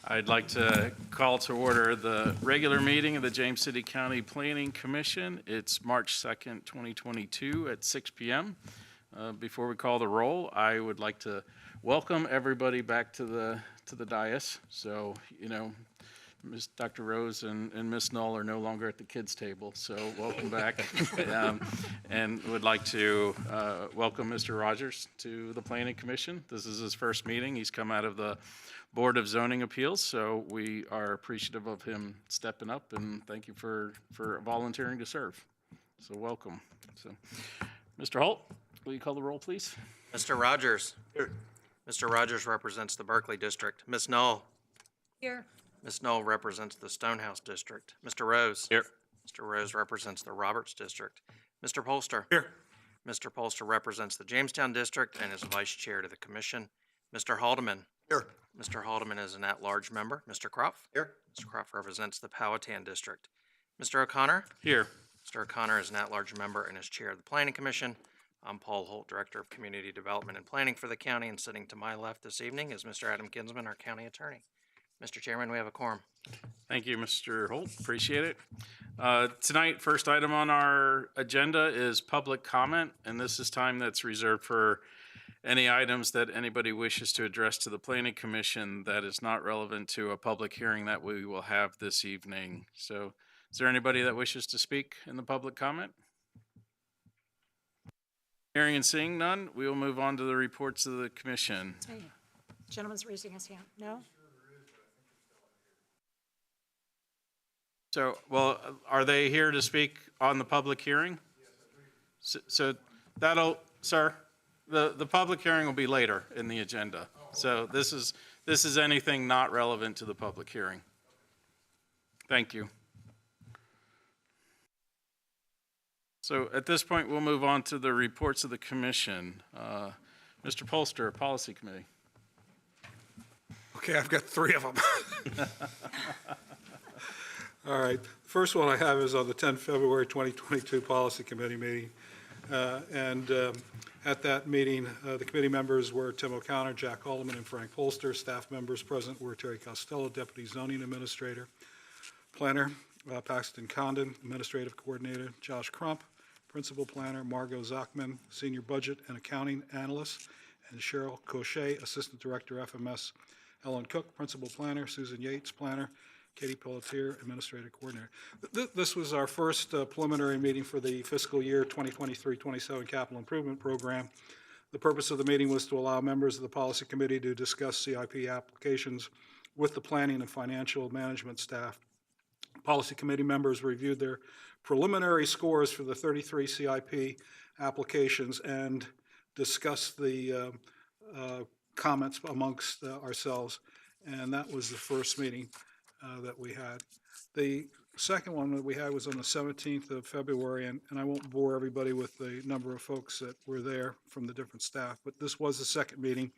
I'd like to call to order the regular meeting of the James City County Planning Commission. It's March 2nd, 2022 at 6 p.m. Before we call the roll, I would like to welcome everybody back to the dais. So, Dr. Rose and Ms. Null are no longer at the kids' table, so welcome back. And would like to welcome Mr. Rogers to the Planning Commission. This is his first meeting. He's come out of the Board of Zoning Appeals, so we are appreciative of him stepping up, and thank you for volunteering to serve. So welcome. So, Mr. Holt, will you call the roll, please? Mr. Rogers. Here. Mr. Rogers represents the Berkeley District. Ms. Knoll. Here. Ms. Knoll represents the Stonehouse District. Mr. Rose. Here. Mr. Rose represents the Roberts District. Mr. Polster. Here. Mr. Polster represents the Jamestown District and is vice chair to the commission. Mr. Haldeman. Here. Mr. Haldeman is an at-large member. Mr. Kropf. Here. Mr. Kropf represents the Powhatan District. Mr. O'Connor. Here. Mr. O'Connor is an at-large member and is chair of the Planning Commission. I'm Paul Holt, Director of Community Development and Planning for the county, and sitting to my left this evening is Mr. Adam Kinsman, our county attorney. Mr. Chairman, we have a quorum. Thank you, Mr. Holt. Appreciate it. Tonight, first item on our agenda is public comment, and this is time that's reserved for any items that anybody wishes to address to the Planning Commission that is not relevant to a public hearing that we will have this evening. So, is there anybody that wishes to speak in the public comment? Hearing and seeing none, we will move on to the reports of the commission. Hey, gentleman's raising his hand. No? So, well, are they here to speak on the public hearing? So that'll, sir, the public hearing will be later in the agenda. So this is anything not relevant to the public hearing. Thank you. So at this point, we'll move on to the reports of the commission. Mr. Polster, Policy Committee. Okay, I've got three of them. All right. First one I have is on the 10 February 2022 Policy Committee meeting. At that meeting, the committee members were Tim O'Connor, Jack Haldeman, and Frank Polster. Staff members present were Terry Costello, Deputy Zoning Administrator, Planner, Paxton Condon, Administrative Coordinator, Josh Crump, Principal Planner, Margot Zachman, Senior Budget and Accounting Analyst, and Cheryl Cochet, Assistant Director, FMS, Ellen Cook, Principal Planner, Susan Yates, Planner, Katie Pelletier, Administrative Coordinator. This was our first preliminary meeting for the fiscal year 2023-27 Capital Improvement Program. The purpose of the meeting was to allow members of the Policy Committee to discuss CIP applications with the planning and financial management staff. Policy Committee members reviewed their preliminary scores for the 33 CIP applications and discussed the comments amongst ourselves, and that was the first meeting that we had. The second one that we had was on the 17th of February, and I won't bore everybody with the number of folks that were there from the different staff, but this was the second meeting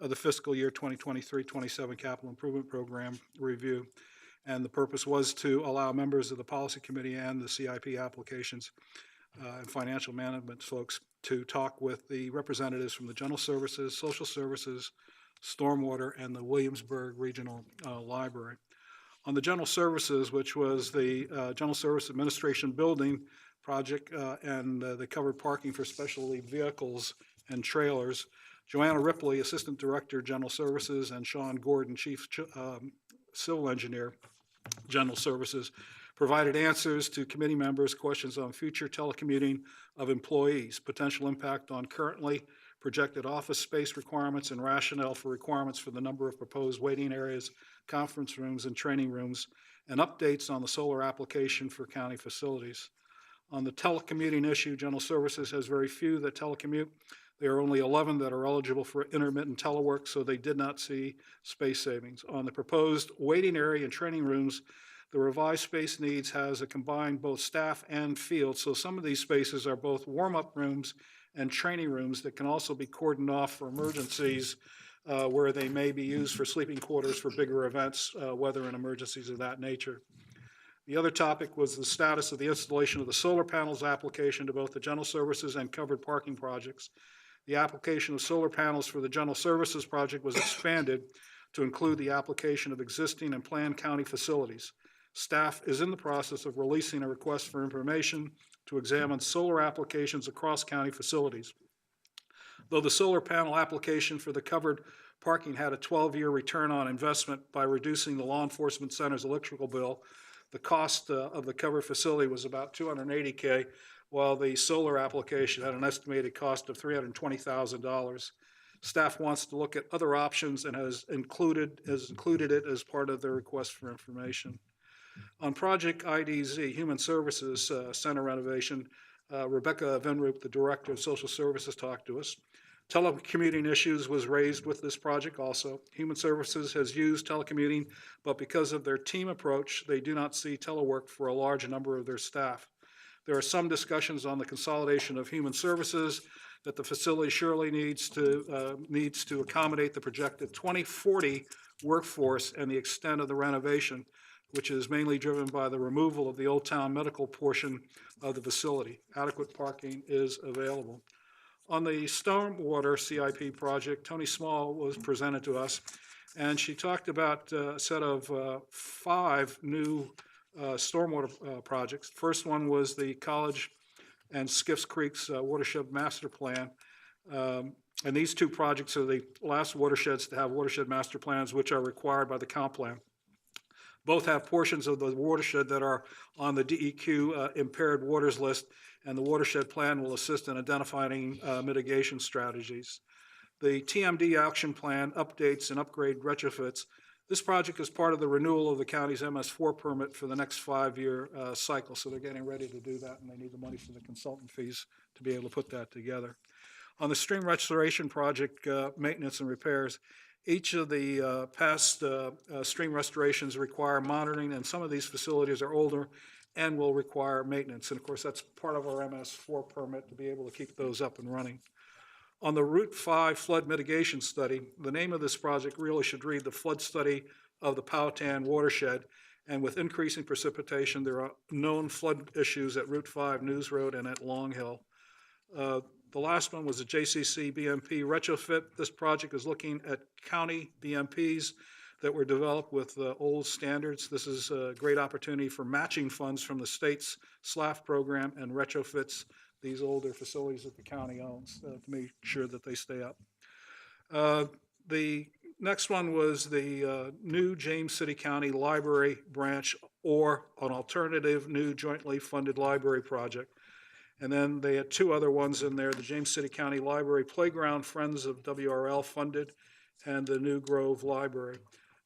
of the fiscal year 2023-27 Capital Improvement Program review. And the purpose was to allow members of the Policy Committee and the CIP applications and financial management folks to talk with the representatives from the General Services, Social Services, Stormwater, and the Williamsburg Regional Library. On the General Services, which was the General Service Administration Building project and the covered parking for specialty vehicles and trailers, Joanna Ripley, Assistant Director, General Services, and Sean Gordon, Chief Civil Engineer, General Services, provided answers to committee members' questions on future telecommuting of employees, potential impact on currently projected office space requirements, and rationale for requirements for the number of proposed waiting areas, conference rooms, and training rooms, and updates on the solar application for county facilities. On the telecommuting issue, General Services has very few that telecommute. There are only 11 that are eligible for intermittent telework, so they did not see space savings. On the proposed waiting area and training rooms, the revised space needs has a combined both staff and field, so some of these spaces are both warm-up rooms and training rooms that can also be cordoned off for emergencies where they may be used for sleeping quarters for bigger events, weather and emergencies of that nature. The other topic was the status of the installation of the solar panels application to both the General Services and covered parking projects. The application of solar panels for the General Services project was expanded to include the application of existing and planned county facilities. Staff is in the process of releasing a request for information to examine solar applications across county facilities. Though the solar panel application for the covered parking had a 12-year return on investment by reducing the law enforcement center's electrical bill, the cost of the covered facility was about $280K, while the solar application had an estimated cost of $320,000. Staff wants to look at other options and has included it as part of their request for information. On Project IDZ, Human Services Center renovation, Rebecca Venrup, the Director of Social Services, talked to us. Telecommuting issues was raised with this project also. Human Services has used telecommuting, but because of their team approach, they do not see telework for a large number of their staff. There are some discussions on the consolidation of human services that the facility surely needs to accommodate the projected 2040 workforce and the extent of the renovation, which is mainly driven by the removal of the Old Town medical portion of the facility. Adequate parking is available. On the stormwater CIP project, Tony Small was presented to us, and she talked about a set of 5 new stormwater projects. First one was the College and Skiffs Creek's watershed master plan. And these 2 projects are the last watersheds to have watershed master plans, which are required by the comp plan. Both have portions of the watershed that are on the DEQ impaired waters list, and the watershed plan will assist in identifying mitigation strategies. The TMD action plan updates and upgrade retrofits. This project is part of the renewal of the county's MS4 permit for the next 5-year cycle, so they're getting ready to do that, and they need the money for the consultant fees to be able to put that together. On the stream restoration project, maintenance and repairs, each of the past stream restorations require monitoring, and some of these facilities are older and will require maintenance. And of course, that's part of our MS4 permit to be able to keep those up and running. On the Route 5 flood mitigation study, the name of this project really should read the flood study of the Powhatan watershed. And with increasing precipitation, there are known flood issues at Route 5 News Road and at Long Hill. The last one was the JCC BMP retrofit. This project is looking at county BMPs that were developed with old standards. This is a great opportunity for matching funds from the state's SLAF program and retrofits these older facilities that the county owns to make sure that they stay up. The next one was the new James City County Library branch, or an alternative new jointly funded library project. And then they had 2 other ones in there, the James City County Library Playground Friends of WRL funded, and the New Grove Library.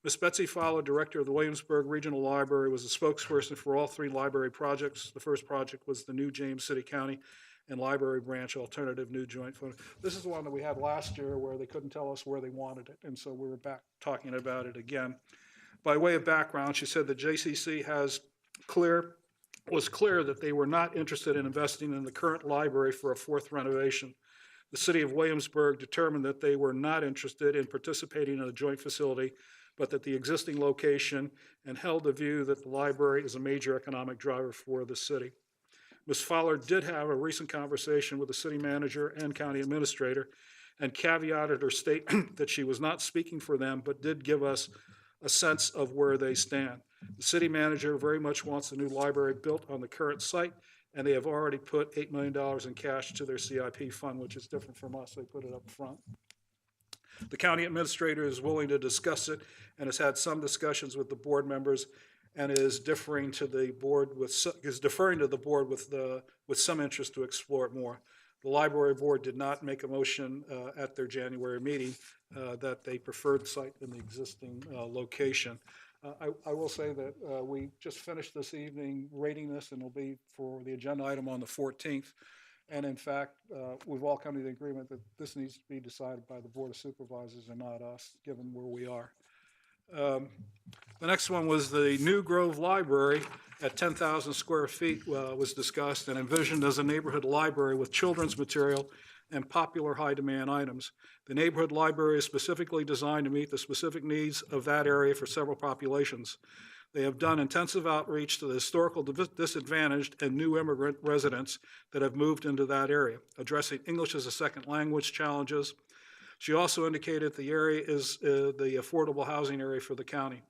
Ms. Betsy Fowler, Director of the Williamsburg Regional Library, was the spokesperson for all 3 library projects. The first project was the new James City County and Library Branch Alternative New Joint Fund. This is the one that we had last year where they couldn't tell us where they wanted it, and so we were back talking about it again. By way of background, she said that JCC was clear that they were not interested in investing in the current library for a 4th renovation. The city of Williamsburg determined that they were not interested in participating in a joint facility, but that the existing location, and held the view that the library is a major economic driver for the city. Ms. Fowler did have a recent conversation with the city manager and county administrator, and caveated her statement that she was not speaking for them, but did give us a sense of where they stand. The city manager very much wants the new library built on the current site, and they have already put $8 million in cash to their CIP fund, which is different from us. They put it up front. The county administrator is willing to discuss it and has had some discussions with the board members, and is deferring to the board with some interest to explore it more. The library board did not make a motion at their January meeting that they preferred the site in the existing location. I will say that we just finished this evening rating this, and it'll be for the agenda item on the 14th. And in fact, we've all come to the agreement that this needs to be decided by the Board of Supervisors and not us, given where we are. The next one was the New Grove Library at 10,000 square feet was discussed and envisioned as a neighborhood library with children's material and popular high-demand items. The neighborhood library is specifically designed to meet the specific needs of that area for several populations. They have done intensive outreach to the historical disadvantaged and new immigrant residents that have moved into that area, addressing English as a second language challenges, She also indicated the area is the affordable housing area for the county.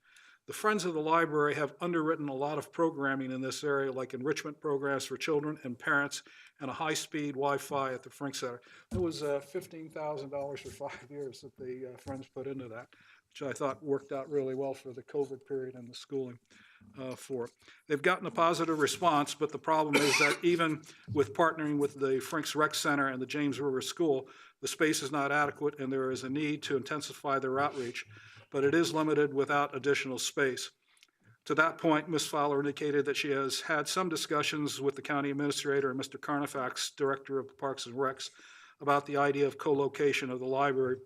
The Friends of the Library have underwritten a lot of programming in this area, like enrichment programs for children and parents, and a high-speed Wi-Fi at the Frank Center. It was $15,000 for 5 years that the Friends put into that, which I thought worked out really well for the COVID period and the schooling for it. They've gotten a positive response, but the problem is that even with partnering with the Franks Rec Center and the James River School, the space is not adequate and there is a need to intensify their outreach, but it is limited without additional space. To that point, Ms. Fowler indicated that she has had some discussions with the county administrator and Mr. Carnifax, director of Parks and Recs, about the idea of co-location of the library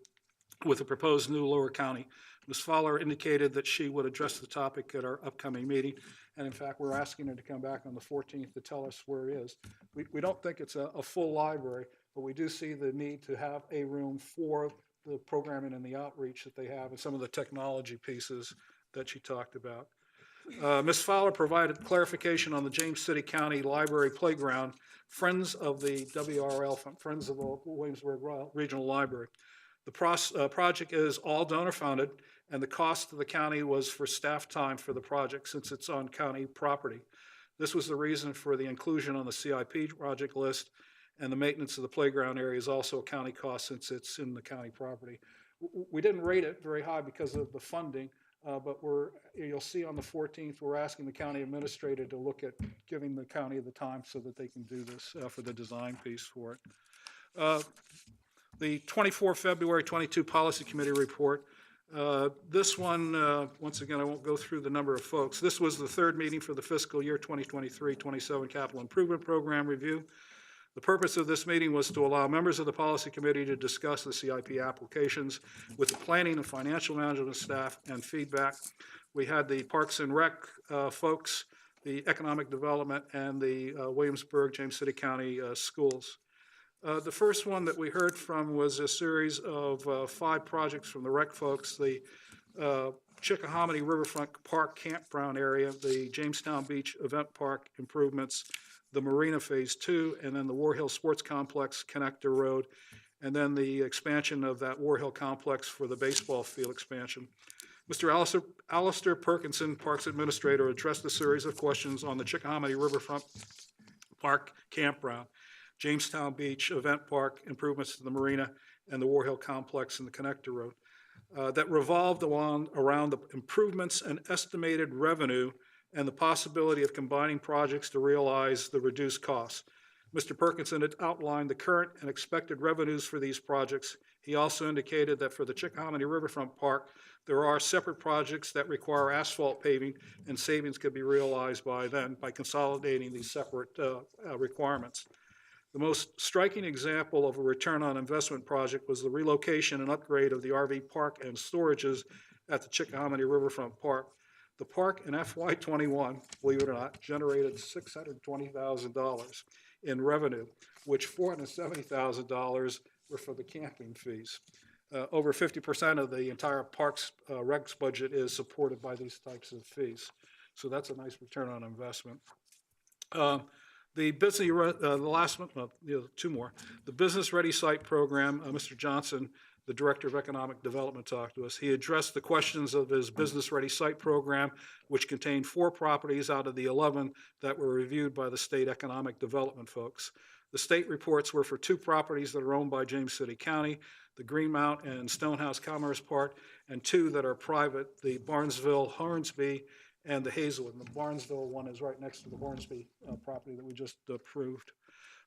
with the proposed new Lower County. Ms. Fowler indicated that she would address the topic at our upcoming meeting, and in fact, we're asking her to come back on the 14th to tell us where it is. We don't think it's a full library, but we do see the need to have a room for the programming and the outreach that they have and some of the technology pieces that she talked about. Ms. Fowler provided clarification on the James City County Library Playground, Friends of the WRL, Friends of the Williamsburg Regional Library. The project is all donor funded, and the cost to the county was for staff time for the project since it's on county property. This was the reason for the inclusion on the CIP project list, and the maintenance of the playground area is also a county cost since it's in the county property. We didn't rate it very high because of the funding, but you'll see on the 14th, we're asking the county administrator to look at giving the county the time so that they can do this for the design piece for it. The 24 February 22 Policy Committee report. This one, once again, I won't go through the number of folks. This was the third meeting for the fiscal year 2023-27 Capital Improvement Program review. The purpose of this meeting was to allow members of the Policy Committee to discuss the CIP applications with the planning and financial management staff and feedback. We had the Parks and Rec folks, the Economic Development, and the Williamsburg, James City County schools. The first one that we heard from was a series of 5 projects from the rec folks, the Chickahominy Riverfront Park Campground area, the Jamestown Beach Event Park improvements, the Marina Phase 2, and then the War Hill Sports Complex Connector Road, and then the expansion of that War Hill complex for the baseball field expansion. Mr. Alistair Perkinson, Parks Administrator, addressed a series of questions on the Chickahominy Riverfront Park Campground, Jamestown Beach Event Park improvements to the Marina, and the War Hill Complex and the Connector Road that revolved around the improvements and estimated revenue and the possibility of combining projects to realize the reduced costs. Mr. Perkinson had outlined the current and expected revenues for these projects. He also indicated that for the Chickahominy Riverfront Park, there are separate projects that require asphalt paving, and savings could be realized by consolidating these separate requirements. The most striking example of a return on investment project was the relocation and upgrade of the RV park and storages at the Chickahominy Riverfront Park. The park in FY21, believe it or not, generated $620,000 in revenue, which $470,000 were for the camping fees. Over 50% of the entire park's recs budget is supported by these types of fees. So that's a nice return on investment. The business, the last one, two more. The Business Ready Site Program, Mr. Johnson, the Director of Economic Development, talked to us. He addressed the questions of his Business Ready Site Program, which contained 4 properties out of the 11 that were reviewed by the state economic development folks. The state reports were for 2 properties that are owned by James City County, the Greenmount and Stonehouse Commerce Park, and 2 that are private, the Barnesville, Hornsby, and the Hazelwood. And the Barnesville one is right next to the Hornsby property that we just approved.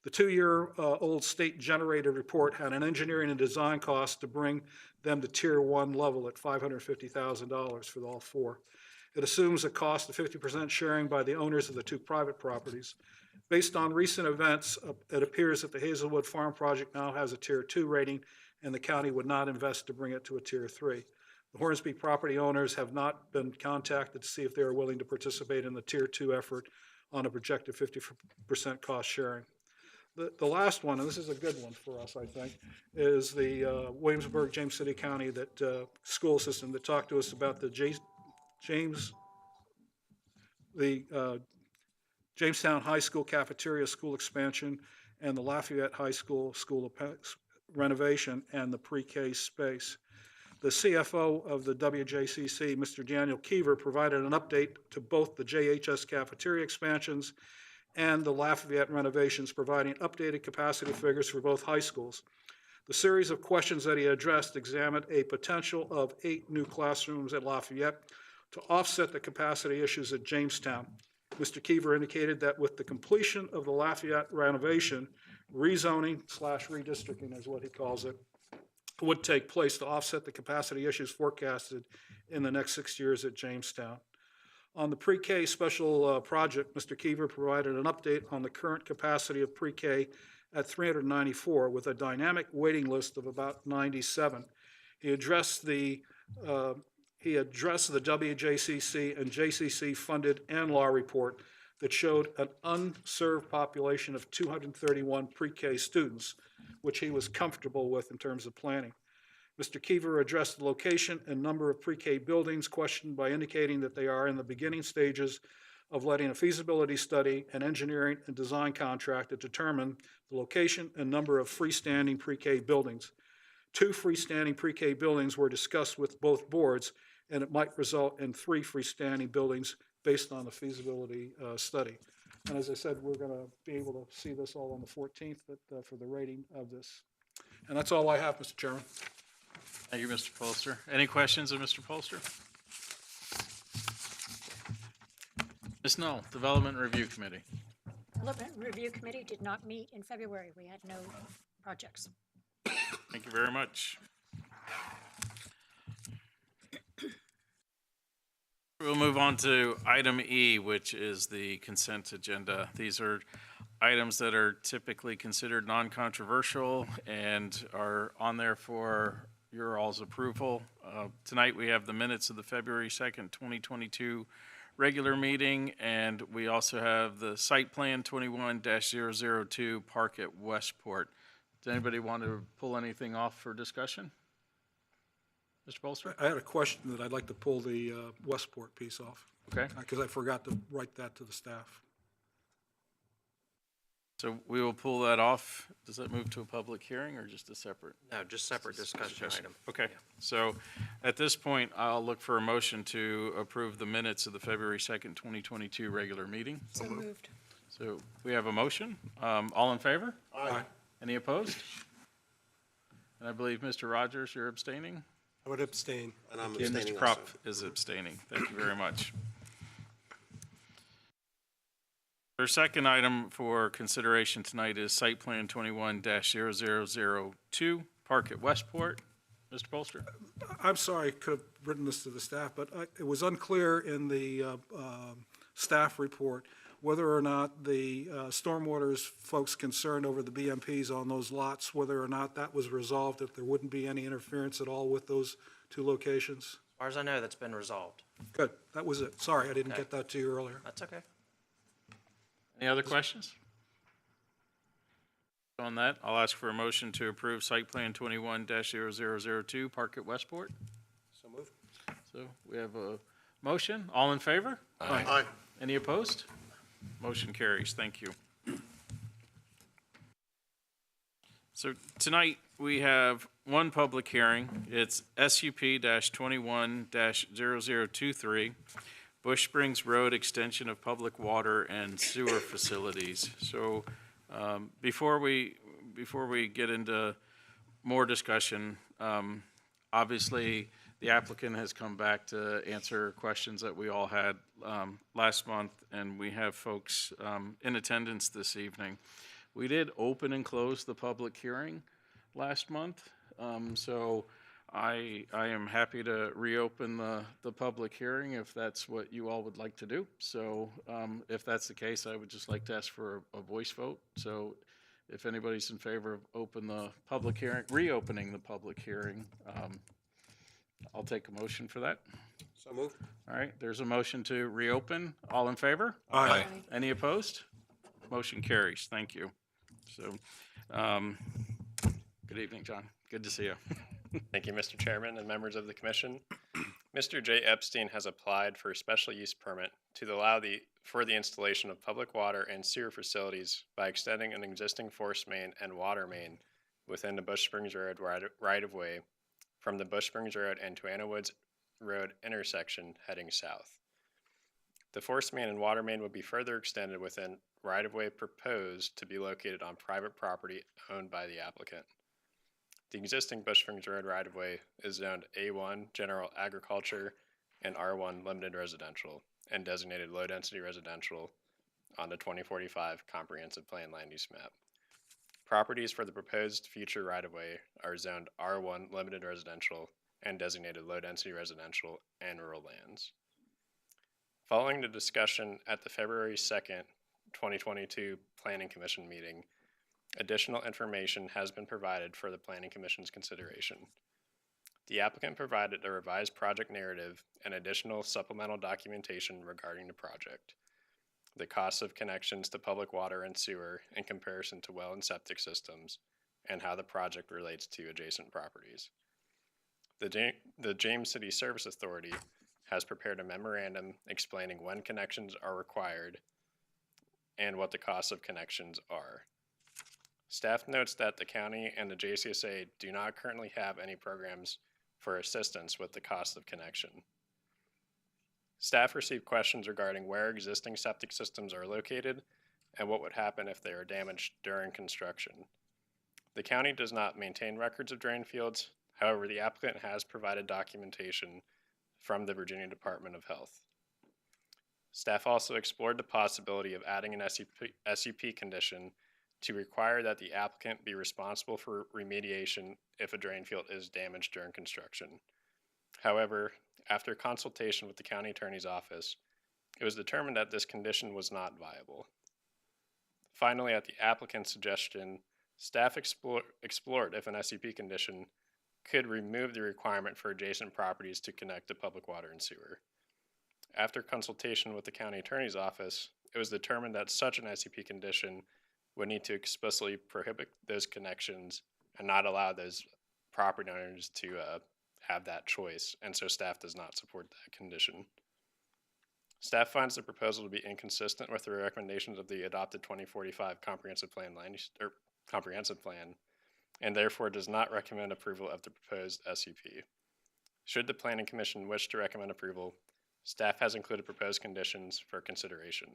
The 2-year-old state-generated report had an engineering and design cost to bring them to Tier 1 level at $550,000 for all 4. It assumes a cost of 50% sharing by the owners of the 2 private properties. Based on recent events, it appears that the Hazelwood Farm project now has a Tier 2 rating, and the county would not invest to bring it to a Tier 3. The Hornsby property owners have not been contacted to see if they are willing to participate in the Tier 2 effort on a projected 50% cost sharing. The last one, and this is a good one for us, I think, is the Williamsburg, James City County school system that talked to us about the Jamestown High School cafeteria school expansion and the Lafayette High School renovation and the pre-K space. The CFO of the WJCC, Mr. Daniel Keever, provided an update to both the JHS cafeteria expansions and the Lafayette renovations, providing updated capacity figures for both high schools. The series of questions that he addressed examined a potential of 8 new classrooms at Lafayette to offset the capacity issues at Jamestown. Mr. Keever indicated that with the completion of the Lafayette renovation, rezoning/redistricting is what he calls it, would take place to offset the capacity issues forecasted in the next 6 years at Jamestown. On the pre-K special project, Mr. Keever provided an update on the current capacity of pre-K at 394 with a dynamic waiting list of about 97. He addressed the WJCC and JCC funded ANLAR report that showed an unserved population of 231 pre-K students, which he was comfortable with in terms of planning. Mr. Keever addressed the location and number of pre-K buildings questioned by indicating that they are in the beginning stages of letting a feasibility study and engineering and design contract to determine the location and number of freestanding pre-K buildings. 2 freestanding pre-K buildings were discussed with both boards, and it might result in 3 freestanding buildings based on the feasibility study. And as I said, we're going to be able to see this all on the 14th for the rating of this. And that's all I have, Mr. Chairman. Thank you, Mr. Polster. Any questions of Mr. Polster? Ms. Knoll, Development Review Committee. Development Review Committee did not meet in February. We had no projects. Thank you very much. We'll move on to item E, which is the consent agenda. These are items that are typically considered non-controversial and are on there for your all's approval. Tonight we have the minutes of the February 2nd, 2022 regular meeting, and we also have the site plan 21-002 Park at Westport. Does anybody want to pull anything off for discussion? Mr. Bolster? I had a question that I'd like to pull the Westport piece off, Okay, because I forgot to write that to the staff. so we will pull that off. Does that move to a public hearing or just a separate? No, just separate discussion item. Okay, so at this point, I'll look for a motion to approve the minutes of the February 2nd, 2022 regular meeting. So moved. So we have a motion. All in favor? Aye. Any opposed? And I believe, Mr. Rogers, you're abstaining? I would abstain. And I'm And abstaining Mr. also. Krupp is abstaining. Thank you very much. Our second item for consideration tonight is Site Plan 21-0002, Park at Westport. Mr. Polster? I'm sorry, I could have written this to the staff, but it was unclear in the staff report whether or not the stormwater's folks concerned over the BMPs on those lots, whether or not that was resolved, if there wouldn't be any interference at all with those 2 locations. As far as I know, that's been resolved. Good, that was it. Sorry, I didn't Okay. get that to you earlier. That's okay. Any other questions? On that, I'll ask for a motion to approve Site Plan 21-0002, Park at Westport. So moved. So we have a motion. All in favor? Aye. Any opposed? Motion carries. Thank you. So tonight, we have one public hearing. It's SUP-21-0023, Bush Springs Road Extension of Public Water and Sewer Facilities. So before we get into more discussion, obviously, the applicant has come back to answer questions that we all had last month, and we have folks in attendance this evening. We did open and close the public hearing last month, so I am happy to reopen the public hearing if that's what you all would like to do. So if that's the case, I would just like to ask for a voice vote. So if anybody's in favor of reopening the public hearing, I'll take a motion for that. So moved. All right, there's a motion to reopen. All in favor? Aye. Any opposed? Motion carries. Thank you. So, good evening, John. Good to see you. Thank you, Mr. Chairman and members of the commission. Mr. J. Epstein has applied for a special use permit to allow for the installation of public water and sewer facilities by extending an existing force main and water main within the Bush Springs Road right-of-way from the Bush Springs Road and Tuana Woods Road intersection heading south. The force main and water main will be further extended within right-of-way proposed to be located on private property owned by the applicant. The existing Bush Springs Road right-of-way is zoned A1 General Agriculture and R1 Limited Residential and designated low-density residential on the 2045 Comprehensive Plan Land Use Map. Properties for the proposed future right-of-way are zoned R1 Limited Residential and designated low-density residential and rural lands. Following the discussion at the February 2nd, 2022 Planning Commission meeting, additional information has been provided for the Planning Commission's consideration. The applicant provided a revised project narrative and additional supplemental documentation regarding the project, the costs of connections to public water and sewer in comparison to well and septic systems, and how the project relates to adjacent properties. The James City Service Authority has prepared a memorandum explaining when connections are required and what the costs of connections are. Staff notes that the county and the JCSA do not currently have any programs for assistance with the cost of connection. Staff received questions regarding where existing septic systems are located and what would happen if they are damaged during construction. The county does not maintain records of drain fields. However, the applicant has provided documentation from the Virginia Department of Health. Staff also explored the possibility of adding an SUP condition to require that the applicant be responsible for remediation if a drain field is damaged during construction. However, after consultation with the county attorney's office, it was determined that this condition was not viable. Finally, at the applicant's suggestion, staff explored if an SUP condition could remove the requirement for adjacent properties to connect to public water and sewer. After consultation with the county attorney's office, it was determined that such an SUP condition would need to explicitly prohibit those connections and not allow those property owners to have that choice, and so staff does not support that condition. Staff finds the proposal to be inconsistent with the recommendations of the adopted 2045 Comprehensive Plan and therefore does not recommend approval of the proposed SUP. Should the Planning Commission wish to recommend approval, staff has included proposed conditions for consideration.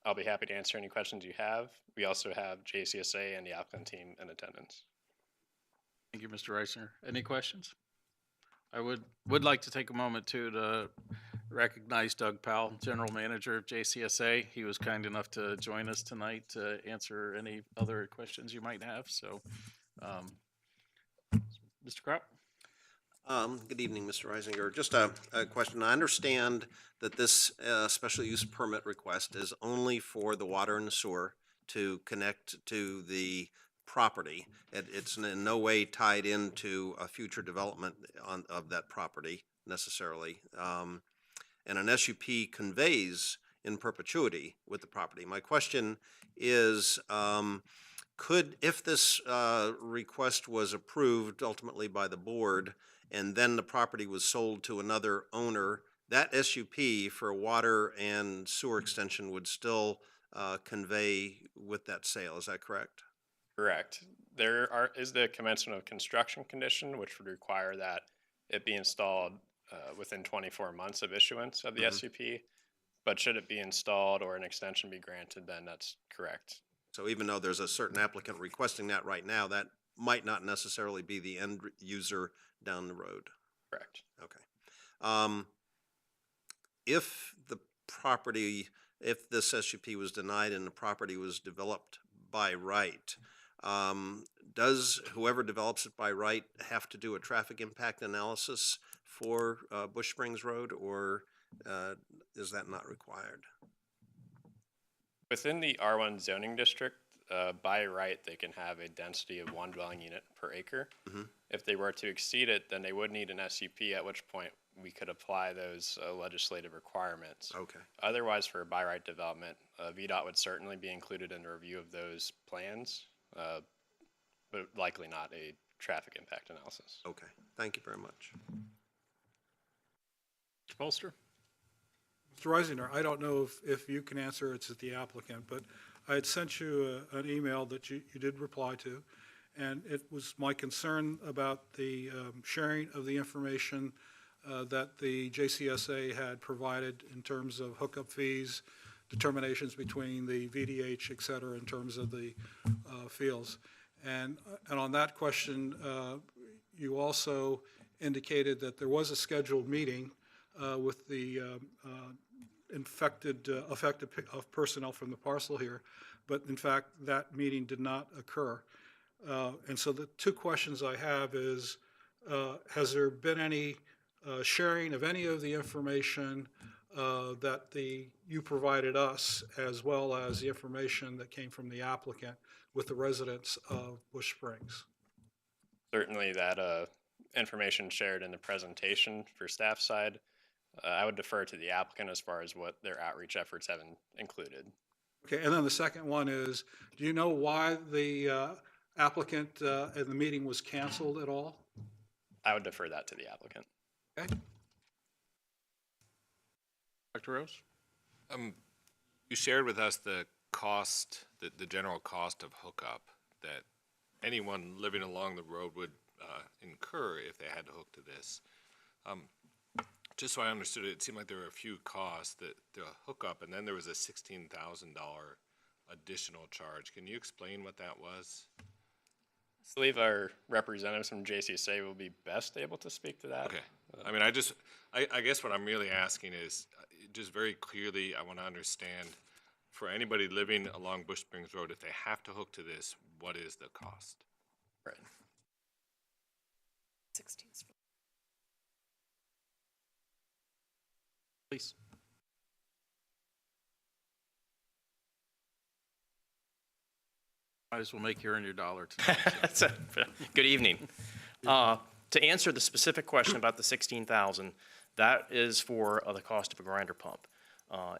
I'll be happy to answer any questions you have. We also have JCSA and the applicant team in attendance. Thank you, Mr. Reisinger. Any questions? I would like to take a moment too to recognize Doug Powell, General Manager of JCSA. He was kind enough to join us tonight to answer any other questions you might have. So, Mr. Kraut? Good evening, Mr. Reisinger. Just a question. I understand that this special use permit request is only for the water and the sewer to connect to the property. It's in no way tied into a future development of that property necessarily. And an SUP conveys in perpetuity with the property. My question is, if this request was approved ultimately by the board and then the property was sold to another owner, that SUP for water and sewer extension would still convey with that sale. Is that correct? Correct. There is the commencement of construction condition, which would require that it be installed within 24 months of issuance of the SUP. But should it be installed or an extension be granted, then that's correct. So even though there's a certain applicant requesting that right now, that might not necessarily be the end user down the road. Correct. Okay. If this SUP was denied and the property was developed by right, does whoever develops it by right have to do a traffic impact analysis for Bush Springs Road, or is that not required? Within the R1 zoning district, by right, they can have a density of 1 dwelling unit per acre. If they were to exceed it, then they would need an SUP, at which point we could apply those legislative requirements. Okay. Otherwise, for a by right development, VDOT would certainly be included in the review of those plans, but likely not a traffic impact analysis. Okay. Thank you very much. Mr. Polster? Mr. Reisinger, I don't know if you can answer, it's the applicant, but I had sent you an email that you did reply to, And it was my concern about the sharing of the information that the JCSA had provided in terms of hookup fees, determinations between the VDH, et cetera, in terms of the fields. And on that question, you also indicated that there was a scheduled meeting with the affected personnel from the parcel here, but in fact, that meeting did not occur. And so the two questions I have is, has there been any sharing of any of the information that you provided us, as well as the information that came from the applicant with the residents of Bush Springs? Certainly that information shared in the presentation for staff side, I would defer to the applicant as far as what their outreach efforts have included. Okay, and then the second one is, do you know why the applicant and the meeting was canceled at all? I would defer that to the applicant. Okay. Dr. Rose? You shared with us the cost, the general cost of hookup that anyone living along the road would incur if they had to hook to this. Just so I understood it seemed like there were a few costs that the hookup, and then there was a $16,000 additional charge. Can you explain what that was? I believe our representatives from JCSA will be best able to speak to that. Okay. I mean, I guess what I'm really asking is, just very clearly, I want to understand, for anybody living along Bush Springs Road, if they have to hook to this, what is the cost? Right. 16. Please. Might as well make you earn your dollar tonight. Good evening. To answer the specific question about the 16,000, that is for the cost of a grinder pump.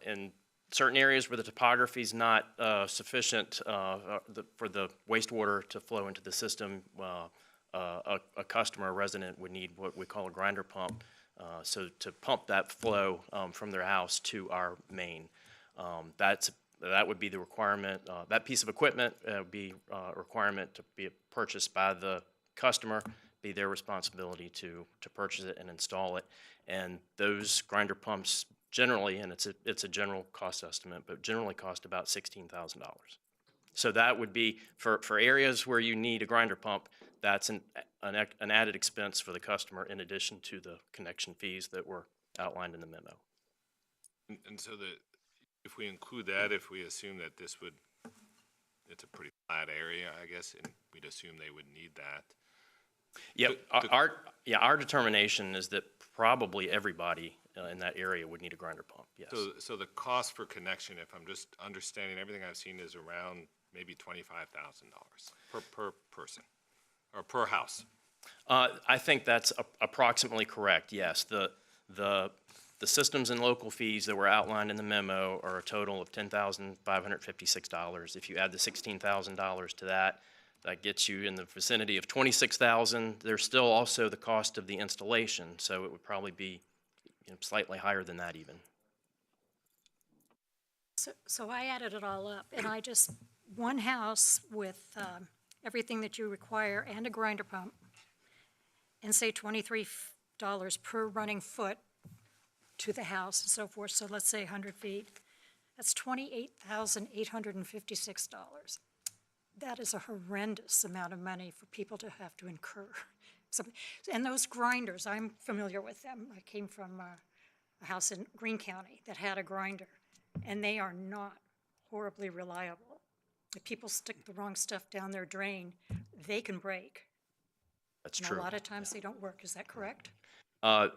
In certain areas where the topography is not sufficient for the wastewater to flow into the system, a customer, a resident, would need what we call a grinder pump. So to pump that flow from their house to our main. That would be the requirement. That piece of equipment would be a requirement to be purchased by the customer, be their responsibility to purchase it and install it. And those grinder pumps generally, and it's a general cost estimate, but generally cost about $16,000. So that would be, for areas where you need a grinder pump, that's an added expense for the customer in addition to the connection fees that were outlined in the memo. And so if we include that, if we assume that it's a pretty flat area, I guess, and we'd assume they would need that. Yeah, our determination is that probably everybody in that area would need a grinder pump, yes. So the cost for connection, if I'm just understanding everything I've seen, is around maybe $25,000 per person or per house. I think that's approximately correct, yes. The systems and local fees that were outlined in the memo are a total of $10,556. If you add the $16,000 to that, that gets you in the vicinity of $26,000. There's still also the cost of the installation, so it would probably be slightly higher than that even. So I added it all up, and one house with everything that you require and a grinder pump, and say $23 per running foot to the house and so forth, so let's say 100 feet, that's $28,856. That is a horrendous amount of money for people to have to incur. And those grinders, I'm familiar with them. I came from a house in Greene County that had a grinder, and they are not horribly reliable. If people stick the wrong stuff down their drain, they can break. That's And true. a lot of times they don't work. Is that correct? I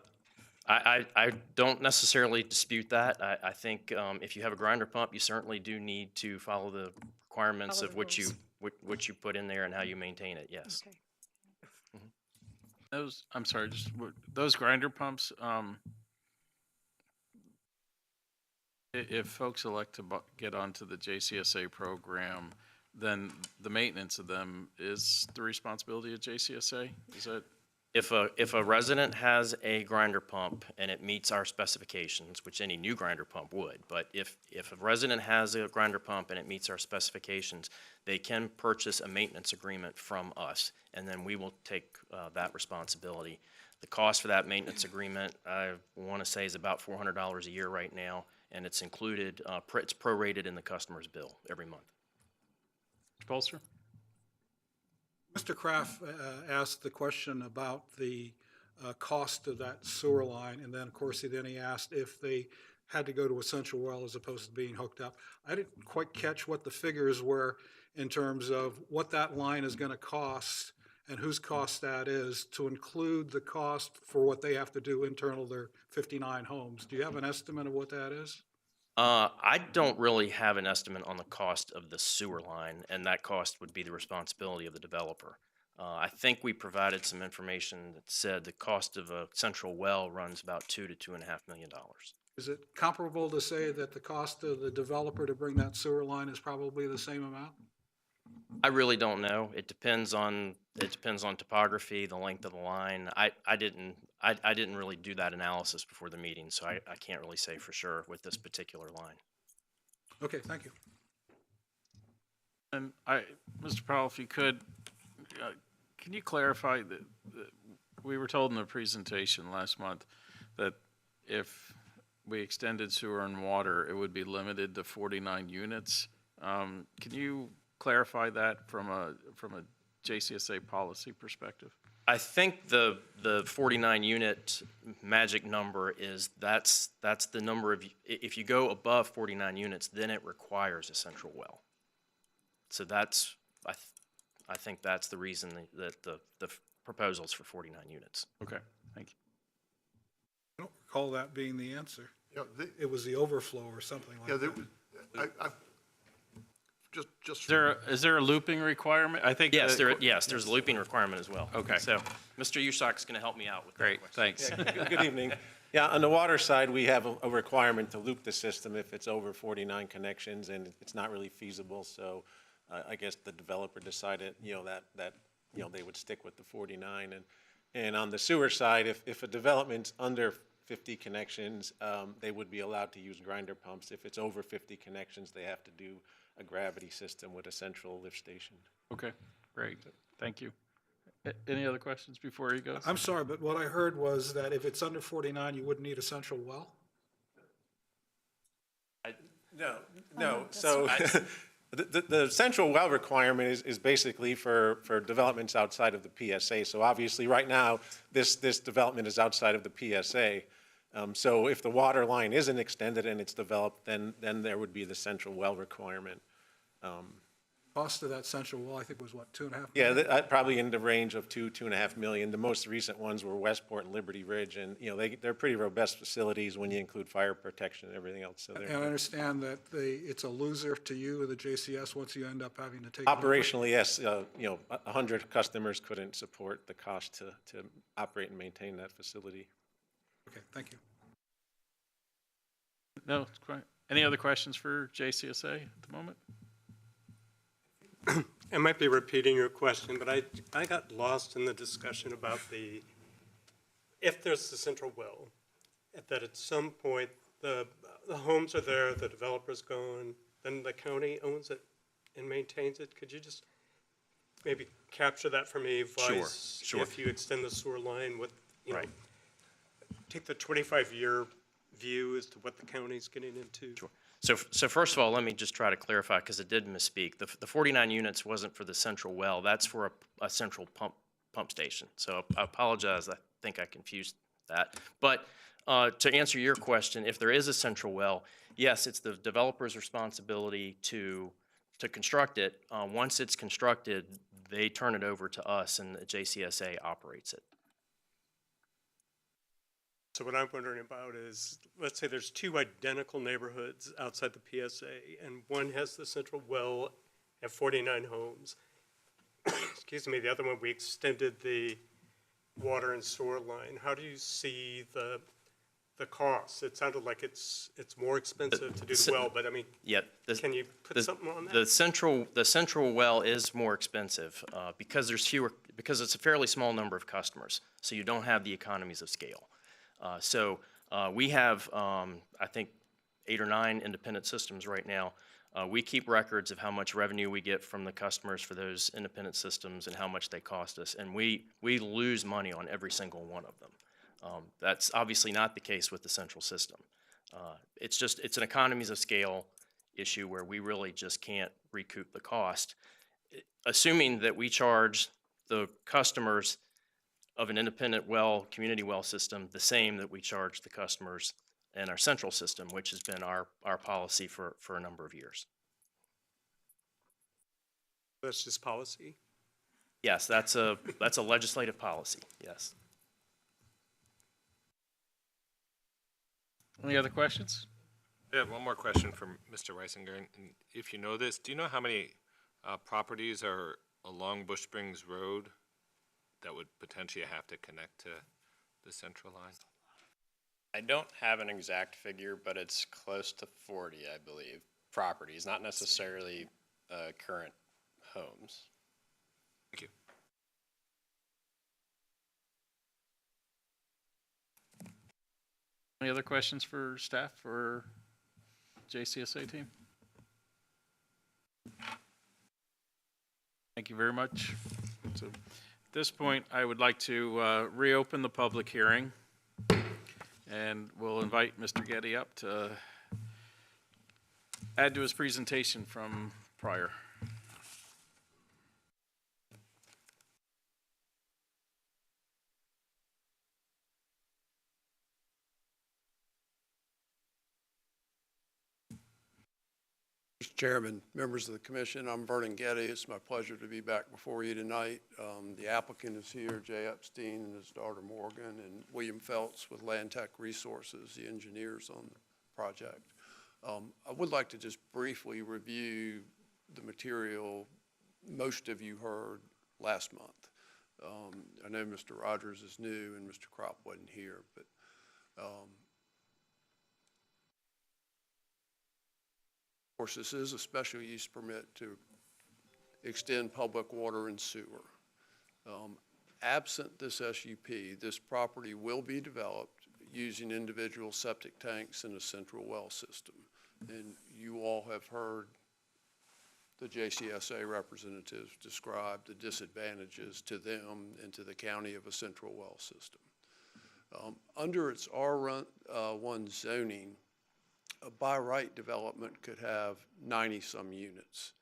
don't necessarily dispute that. I think if you have a grinder pump, you certainly do need to follow the requirements Follow of the what you put in there and how you maintain it, yes. Okay. I'm sorry, those grinder pumps, if folks elect to get onto the JCSA program, then the maintenance of them is the responsibility of JCSA? Is that? If a resident has a grinder pump and it meets our specifications, which any new grinder pump would, but if a resident has a grinder pump and it meets our specifications, they can purchase a maintenance agreement from us, and then we will take that responsibility. The cost for that maintenance agreement, I want to say, is about $400 a year right now, and it's included, it's prorated in the customer's bill every month. Mr. Polster? Mr. Kraft asked the question about the cost of that sewer line, and then, of course, he asked if they had to go to a central well as opposed to being hooked up. I didn't quite catch what the figures were in terms of what that line is going to cost and whose cost that is, to include the cost for what they have to do internal to their 59 homes. Do you have an estimate of what that is? I don't really have an estimate on the cost of the sewer line, and that cost would be the responsibility of the developer. I think we provided some information that said the cost of a central well runs about $2 to $2.5 million. Is it comparable to say that the cost of the developer to bring that sewer line is probably the same amount? I really don't know. It depends on topography, the length of the line. I didn't really do that analysis before the meeting, so I can't really say for sure with this particular line. Okay, thank you. And Mr. Powell, if you could, can you clarify that we were told in the presentation last month that if we extended sewer and water, it would be limited to 49 units. Can you clarify that from a JCSA policy perspective? I think the 49 unit magic number is that's the number of, if you go above 49 units, then it requires a central well. So that's, I think that's the reason that the proposal's for 49 units. Okay, thank you. I don't recall that being the answer. Yeah, It was the overflow or something like that. Is there a looping requirement? I think. Yes, there's a looping requirement as well. Okay. So Mr. Ushak's going to help me out with that Great, question. thanks. Good evening. Yeah, on the water side, we have a requirement to loop the system if it's over 49 connections, and it's not really feasible. So I guess the developer decided, that they would stick with the 49. And on the sewer side, if a development's under 50 connections, they would be allowed to use grinder pumps. If it's over 50 connections, they have to do a gravity system with a central lift station. Okay, great, thank you. Any other questions before he goes? I'm sorry, but what I heard was that if it's under 49, you wouldn't need a central well? No. So the central well requirement is basically for developments outside of the PSA. So obviously, right now, this development is outside of the PSA. So if the water line isn't extended and it's developed, then there would be the central well requirement. Cost of that central well, I think, was what, $2.5 million? Yeah, probably in the range of $2.5 million. The most recent ones were Westport and Liberty Ridge, and they're pretty robust facilities when you include fire protection and everything else. So And I understand that it's a loser to you, the JCS, once you end up having to take it over. Operationally, yes, 100 customers couldn't support the cost to operate and maintain that facility. Okay, thank you. No, it's quite. Any other questions for JCSA at the moment? I might be repeating your question, but I got lost in the discussion about if there's the central well, that at some point the homes are there, the developer's gone, then the county owns it and maintains it. Could you just maybe capture that for me? Sure. If you extend the sewer line, Right. Take the 25-year view as to what the county's getting into. Sure. So first of all, let me just try to clarify, because it did misspeak. The 49 units wasn't for the central well. That's for a central pump station. So I apologize. I think I confused that. But to answer your question, if there is a central well, yes, it's the developer's responsibility to construct it. Once it's constructed, they turn it over to us, and the JCSA operates it. So what I'm wondering about is, let's say there's two identical neighborhoods outside the PSA, and one has the central well at 49 homes. Excuse me, the other one, we extended the water and sewer line. How do you see the the cost. It sounded like it's more expensive to do s- the well, but I mean, Yeah, can you put something on that? the central well is more expensive, because because it's a fairly small number of customers, so you don't have the economies of scale. We have, I think, 8 or 9 independent systems right now. We keep records of how much revenue we get from the customers for those independent systems and how much they cost us, and we lose money on every single one of them. That's obviously not the case with the central system. It's an economies of scale issue where we really just can't recoup the cost, assuming that we charge the customers of an independent well, community well system, the same that we charge the customers in our central system, which has been our policy for a number of years. That's just policy. Yes, that's a legislative policy, yes. Any other questions? I have one more question from Mr. Reisinger, and if you know this, do you know how many properties are along Bush Springs Road that would potentially have to connect to the central line? I don't have an exact figure, but it's close to 40, I believe, properties, not necessarily current homes. Thank you. Any other questions for staff or JCSA team? Thank you very much. So at this point, I would like to reopen the public hearing, and we'll invite Mr. Getty up to add to his presentation from prior. Mr. Chairman, members of the commission, I'm Vernon Getty. It's my pleasure to be back before you tonight. The applicant is here, Jay Epstein and his daughter Morgan, and William Feltz with Land Tech Resources, the engineers on the project. I would like to just briefly review the material most of you heard last month. I know Mr. Rogers is new and Mr. Kropp wasn't here, but of course, this is a special use permit to extend public water and sewer. Absent this SUP, this property will be developed using individual septic tanks and a central well system. And you all have heard the JCSA representatives describe the disadvantages to them and to the county of a central well system. Under its R1 zoning, a by right development could have 90-some units.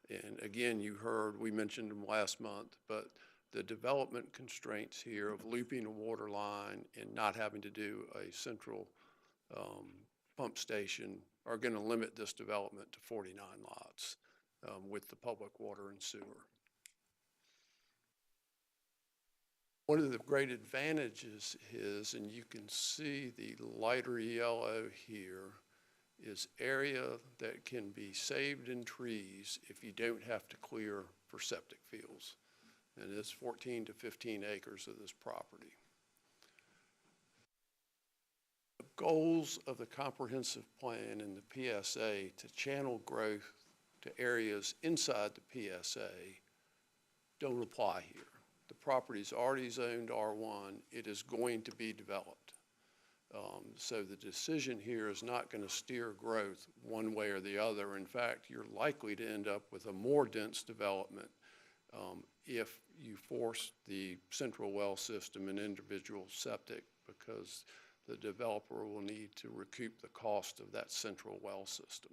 And again, you heard, we mentioned them last month, but the development constraints here of looping a water line and not having to do a central pump station are going to limit this development to 49 lots with the public water and sewer. One of the great advantages is, and you can see the lighter yellow here, is area that can be saved in trees if you don't have to clear for septic fields. And it's 14 to 15 acres of this property. The goals of the comprehensive plan and the PSA to channel growth to areas inside the PSA don't apply here. The property is already zoned R1. It is going to be developed. So the decision here is not going to steer growth one way or the other. In fact, you're likely to end up with a more dense development if you force the central well system and individual septic, because the developer will need to recoup the cost of that central well system.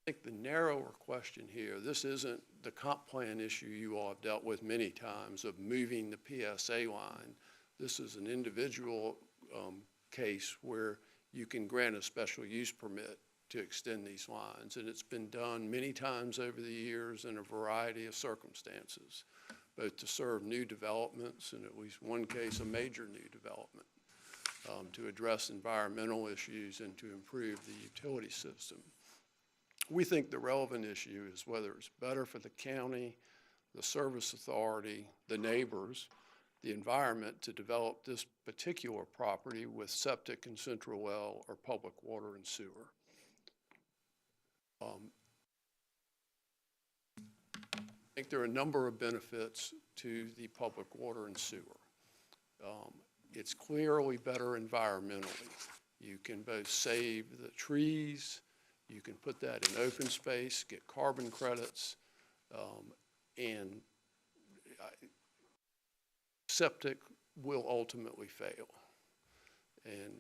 I think the narrower question here, this isn't the comp plan issue you all have dealt with many times of moving the PSA line. This is an individual case where you can grant a special use permit to extend these lines, and it's been done many times over the years in a variety of circumstances, both to serve new developments and at least one case a major new development, to address environmental issues and to improve the utility system. We think the relevant issue is whether it's better for the county, the service authority, the neighbors, the environment to develop this particular property with septic and central well or public water and sewer. I think there are a number of benefits to the public water and sewer. It's clearly better environmentally. You can both save the trees, you can put that in open space, get carbon credits, and septic will ultimately fail. And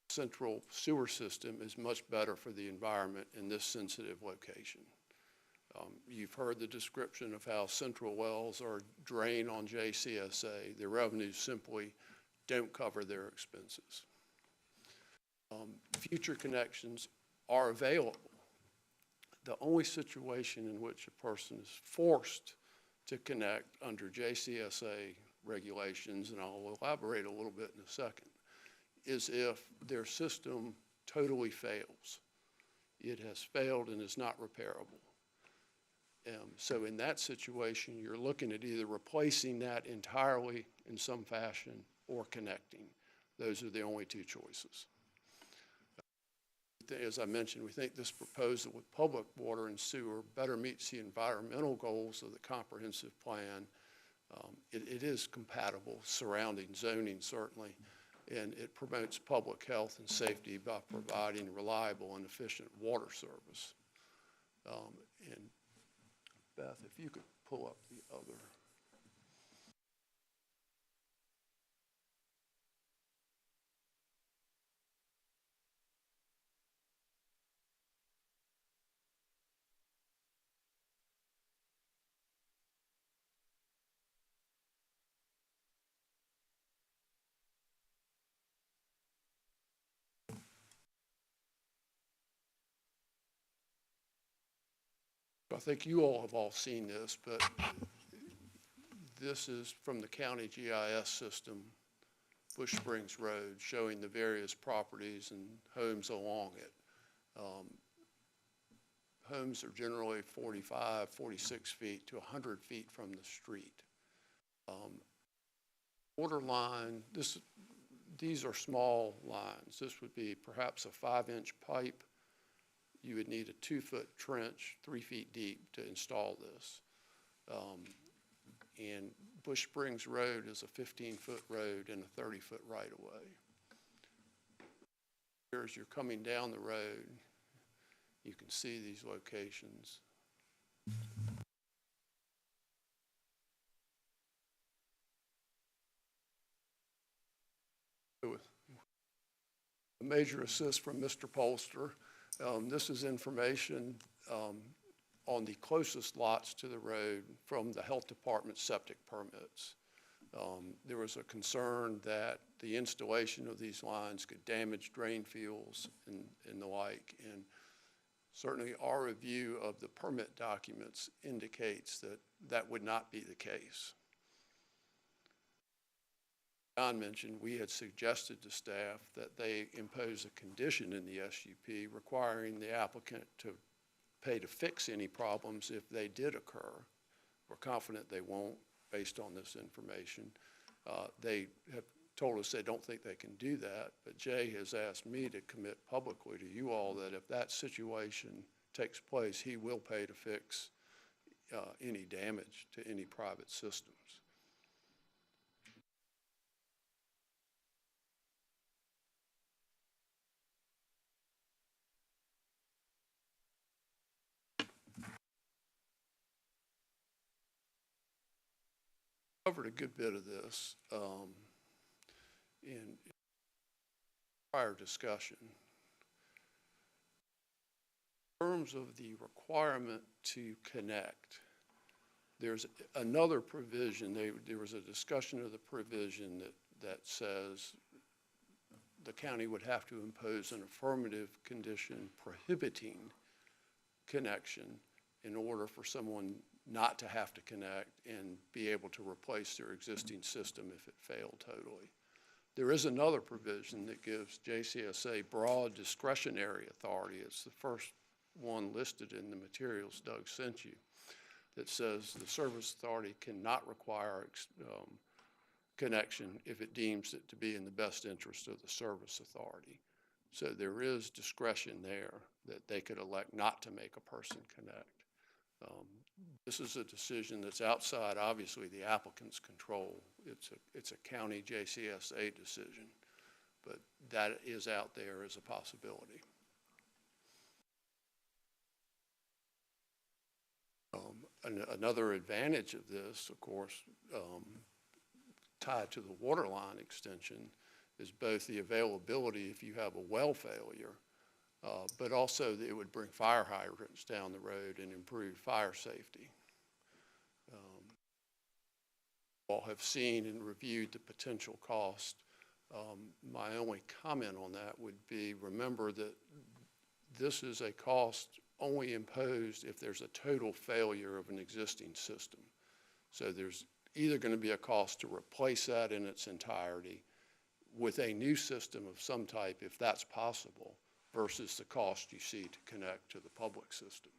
central sewer system is much better for the environment in this sensitive location. You've heard the description of how central wells are drained on JCSA. The revenues simply don't cover their expenses. Future connections are available. The only situation in which a person is forced to connect under JCSA regulations, and I'll elaborate a little bit in a second, is if their system totally fails. It has failed and is not repairable. So in that situation, you're looking at either replacing that entirely in some fashion or connecting. Those are the only two choices. As I mentioned, we think this proposal with public water and sewer better meets the environmental goals of the comprehensive plan. It is compatible surrounding zoning, certainly, and it promotes public health and safety by providing reliable and efficient water service. And Beth, if you could pull up the other. I think you all have all seen this, but this is from the county GIS system, Bush Springs Road, showing the various properties and homes along it. Homes are generally 45, 46 feet to 100 feet from the street. Water line, these are small lines. This would be perhaps a 5-inch pipe. You would need a 2-foot trench, 3 feet deep, to install this. And Bush Springs Road is a 15-foot road and a 30-foot right-of-way. Here, as you're coming down the road, you can see these locations. With a major assist from Mr. Polster. This is information on the closest lots to the road from the health department septic permits. There was a concern that the installation of these lines could damage drain fields and the like, and certainly our review of the permit documents indicates that that would not be the case. John mentioned we had suggested to staff that they impose a condition in the SUP requiring the applicant to pay to fix any problems if they did occur. We're confident they won't based on this information. They have told us they don't think they can do that, but Jay has asked me to commit publicly to you all that if that situation takes place, he will pay to fix any damage to any private systems. Covered a good bit of this in prior discussion. In terms of the requirement to connect, there's another provision. There was a discussion of the provision that says the county would have to impose an affirmative condition prohibiting connection in order for someone not to have to connect and be able to replace their existing system if it failed totally. There is another provision that gives JCSA broad discretionary authority. It's the first one listed in the materials Doug sent you that says the service authority cannot require connection if it deems it to be in the best interest of the service authority. So there is discretion there that they could elect not to make a person connect. This is a decision that's outside, obviously, the applicant's control. It's a county JCSA decision, but that is out there as a possibility. Another advantage of this, of course, tied to the water line extension, is both the availability if you have a well failure, but also that it would bring fire hydrants down the road and improve fire safety. All have seen and reviewed the potential cost. My only comment on that would be, remember that this is a cost only imposed if there's a total failure of an existing system. So there's either going to be a cost to replace that in its entirety with a new system of some type, if that's possible, versus the cost you see to connect to the public system.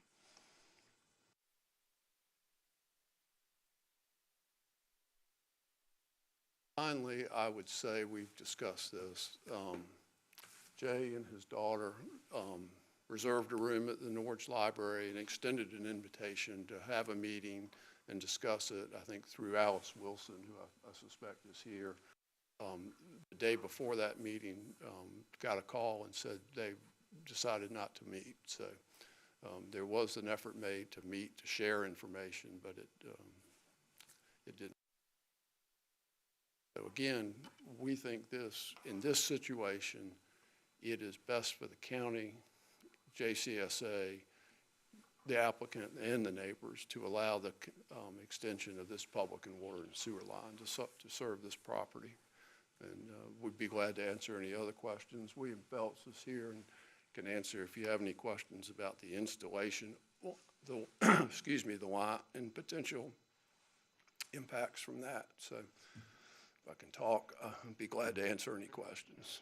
Finally, I would say we've discussed this. Jay and his daughter reserved a room at the Norwich Library and extended an invitation to have a meeting and discuss it, I think, through Alice Wilson, who I suspect is here. The day before that meeting, got a call and said they decided not to meet. So there was an effort made to meet, to share information, but it didn't. So again, we think this, in this situation, it is best for the county, JCSA, the applicant, and the neighbors to allow the extension of this public and water and sewer line to serve this property. And we'd be glad to answer any other questions. William Phelps is here and can answer if you have any questions about the installation, the excuse me, the line and potential impacts from that. So if I can talk, I'd be glad to answer any questions.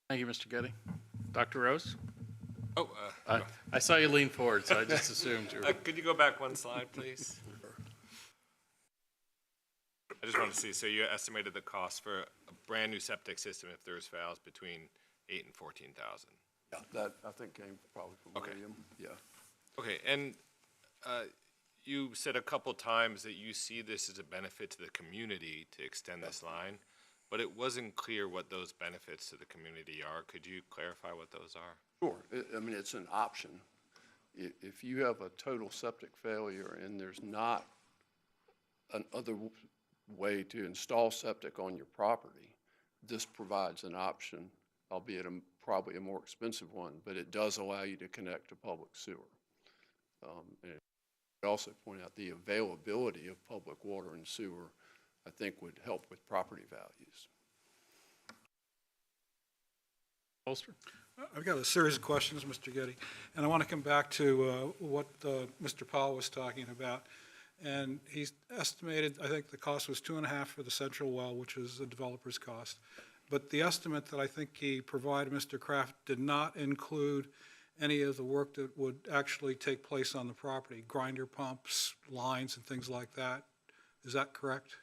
Thank you, Mr. Getty. Dr. Rose? Oh, I saw you lean forward, so I just assumed you were. could you go back one slide, please? I just want to see, so you estimated the cost for a brand-new septic system if there's valves between 8 and 14,000. Yeah, that I think came probably from Okay. William. Yeah. Okay, and you said a couple times that you see this as a benefit to the community to extend this line, but it wasn't clear what those benefits to the community are. Could you clarify what those are? Sure. I mean, it's an option. If you have a total septic failure and there's not another way to install septic on your property, this provides an option, albeit probably a more expensive one, but it does allow you to connect to public sewer. And I'd also point out the availability of public water and sewer, I think, would help with property values. Holster? I've got a series of questions, Mr. Getty, and I want to come back to what Mr. Powell was talking about. And he's estimated, I think the cost was 2.5 for the central well, which is the developer's cost. But the estimate that I think he provided, Mr. Kraft, did not include any of the work that would actually take place on the property, grinder pumps, lines, and things like that. Is that correct?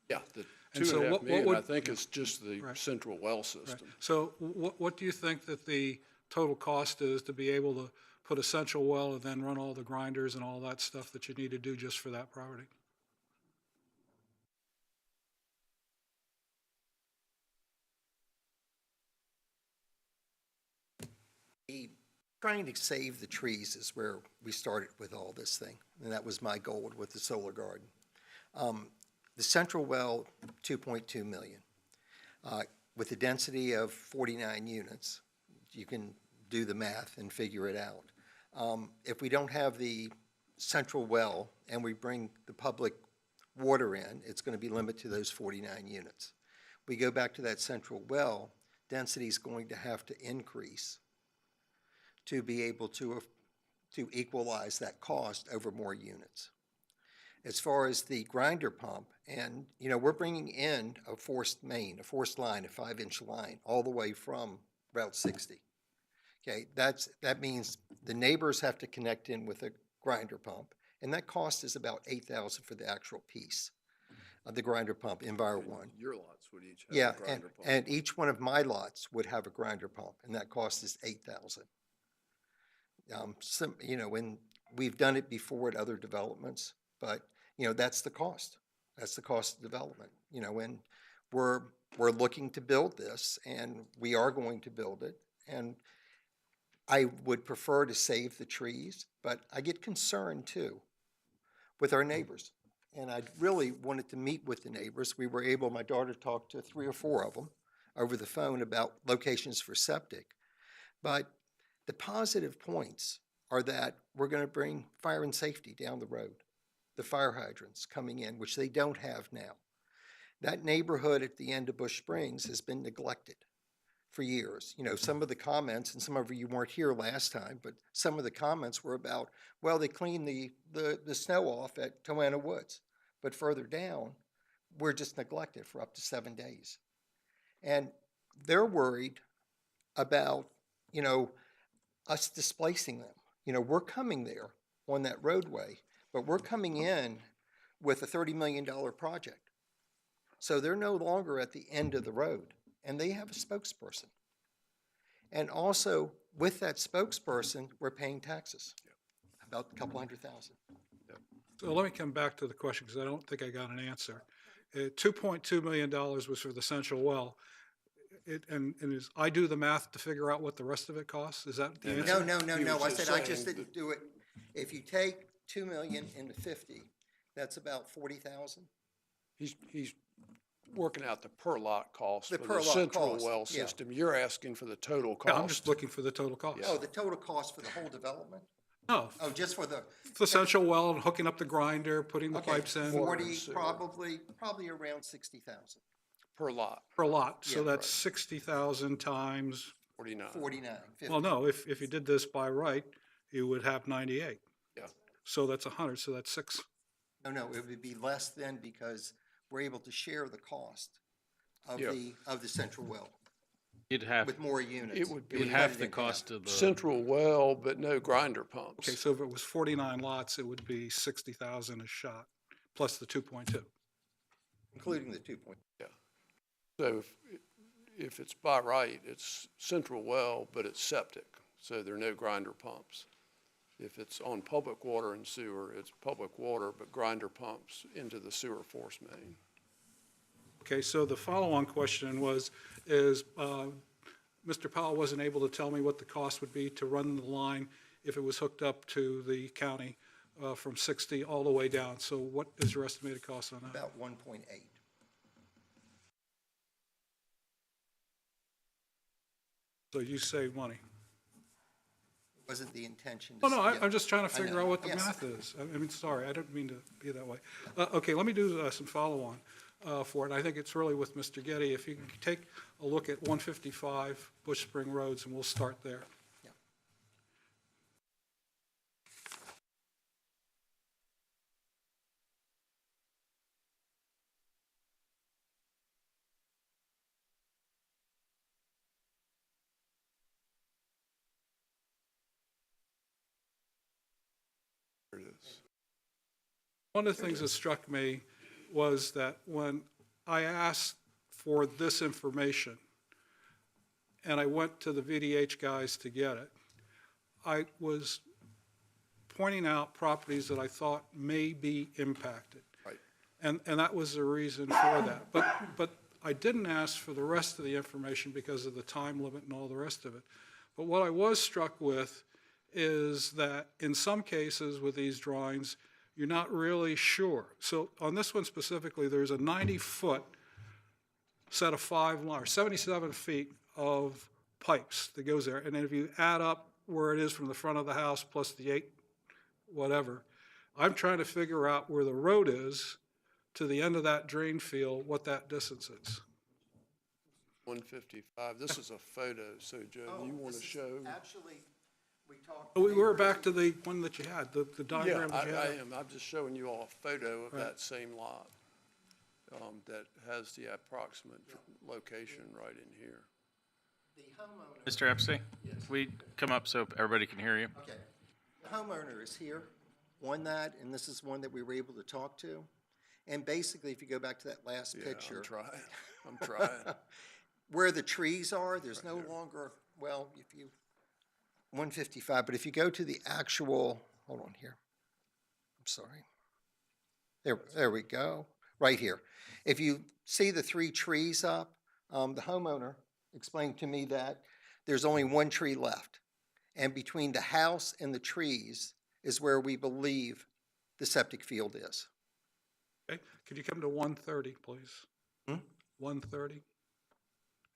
Yeah, the And so 2.5 what million, would- I think, is just the Right. central well Right. system. So what do you think that the total cost is to be able to put a central well and then run all the grinders and all that stuff that you need to do just for that property? Trying to save the trees is where we started with all this thing, and that was my goal with the solar garden. The central well, 2.2 million. With a density of 49 units, you can do the math and figure it out. If we don't have the central well and we bring the public water in, it's going to be limited to those 49 units. We go back to that central well, density is going to have to increase to be able to equalize that cost over more units. As far as the grinder pump, and we're bringing in a forced main, a forced line, a 5-inch line, all the way from Route 60. Okay, that means the neighbors have to connect in with a grinder pump, and that cost is about $8,000 for the actual piece. the grinder pump, Enviro One. Your lots would each have Yeah, a grinder pump. and each one of my lots would have a grinder pump, and that cost is $8,000. And we've done it before at other developments, but, that's the cost. That's the cost of development, and we're looking to build this, and we are going to build it. And I would prefer to save the trees, but I get concerned too with our neighbors. And I really wanted to meet with the neighbors. My daughter talked to 3 or 4 of them over the phone about locations for septic. But the positive points are that we're going to bring fire and safety down the road. The fire hydrants coming in, which they don't have now. That neighborhood at the end of Bush Springs has been neglected for years. Some of the comments, and some of you weren't here last time, but some of the comments were about, well, they cleaned the snow off at Toanna Woods, but further down, we're just neglected for up to 7 days. And they're worried about, us displacing them. We're coming there on that roadway, but we're coming in with a $30 million project. So they're no longer at the end of the road, and they have a spokesperson. And also, with that spokesperson, we're paying taxes, about a couple $100,000. So let me come back to the question, because I don't think I got an answer. $2.2 million was for the central well. I do the math to figure out what the rest of it costs? Is that the answer? No. I said I just saying didn't do it. If you take 2 million into 50, that's about 40,000. He's working out the per lot cost The for per the lot central cost, well yeah. system. You're asking for the total Yeah, cost. I'm just looking for the total cost. Oh, the total cost for the whole development? No, Oh, just for the the central well and hooking up the grinder, putting the okay, pipes in 40, sewer. probably around 60,000. Per lot, per lot. So Yeah, that's right. 60,000 times, 49. 49, 50. well, no, if you did this by right, you would have 98. Yeah. So that's 100, so that's 6. No, it would be less then because we're able to share the cost of Yeah. the central well You'd have, with more units. It would be you'd cut have it the in half. cost of the. Central well, but no grinder pumps. Okay, so if it was 49 lots, it would be 60,000 a shot, plus the 2.2. Including the 2 point. So if it's by right, it's central well, but it's septic, so there are no grinder pumps. If it's on public water and sewer, it's public water, but grinder pumps into the sewer force main. Okay, so the follow-on question is Mr. Powell wasn't able to tell me what the cost would be to run the line if it was hooked up to the county from 60 all the way down. So what is your estimated cost on that? About 1.8. So you save money. Wasn't the intention. Oh, no, yeah. I'm just trying to I figure know. out what the Yes. math is. I mean, sorry, I didn't mean to be that way. Okay, let me do some follow-on for it. I think it's really with Mr. Getty. If you can take a look at 155 Bush Spring Roads, and we'll start there. Yeah. There it is. One of the things that struck me was that when I asked for this information, and I went to the VDH guys to get it, I was pointing out properties that I thought may be impacted. Right. And that was the reason for that. But I didn't ask for the rest of the information because of the time limit and all the rest of it. But what I was struck with is that in some cases with these drawings, you're not really sure. So on this one specifically, there's a 90-foot set of 77 feet of pipes that goes there. And then if you add up where it is from the front of the house plus the 8, whatever, I'm trying to figure out where the road is to the end of that drain field, what that distance is. 155, this is a photo, so Joe, you want to show? Actually, we talked. We were back to the one that you had, the Yeah, diagram that you I had. am, I'm just showing you all a photo of Right. that same lot that has the approximate location right in here. The homeowner. Mr. Epstein? We come up so everybody can hear you. Okay. The homeowner is here on that, and this is one that we were able to talk to. And basically, if you go back to that last Yeah, picture, I'm trying. where the trees are, there's no longer, well, if you, 155, but if you go to the actual, hold on here. I'm sorry. There we go, right here. If you see the 3 trees up, the homeowner explained to me that there's only 1 tree left. And between the house and the trees is where we believe the septic field is. Okay, could you come to 130, please? 130?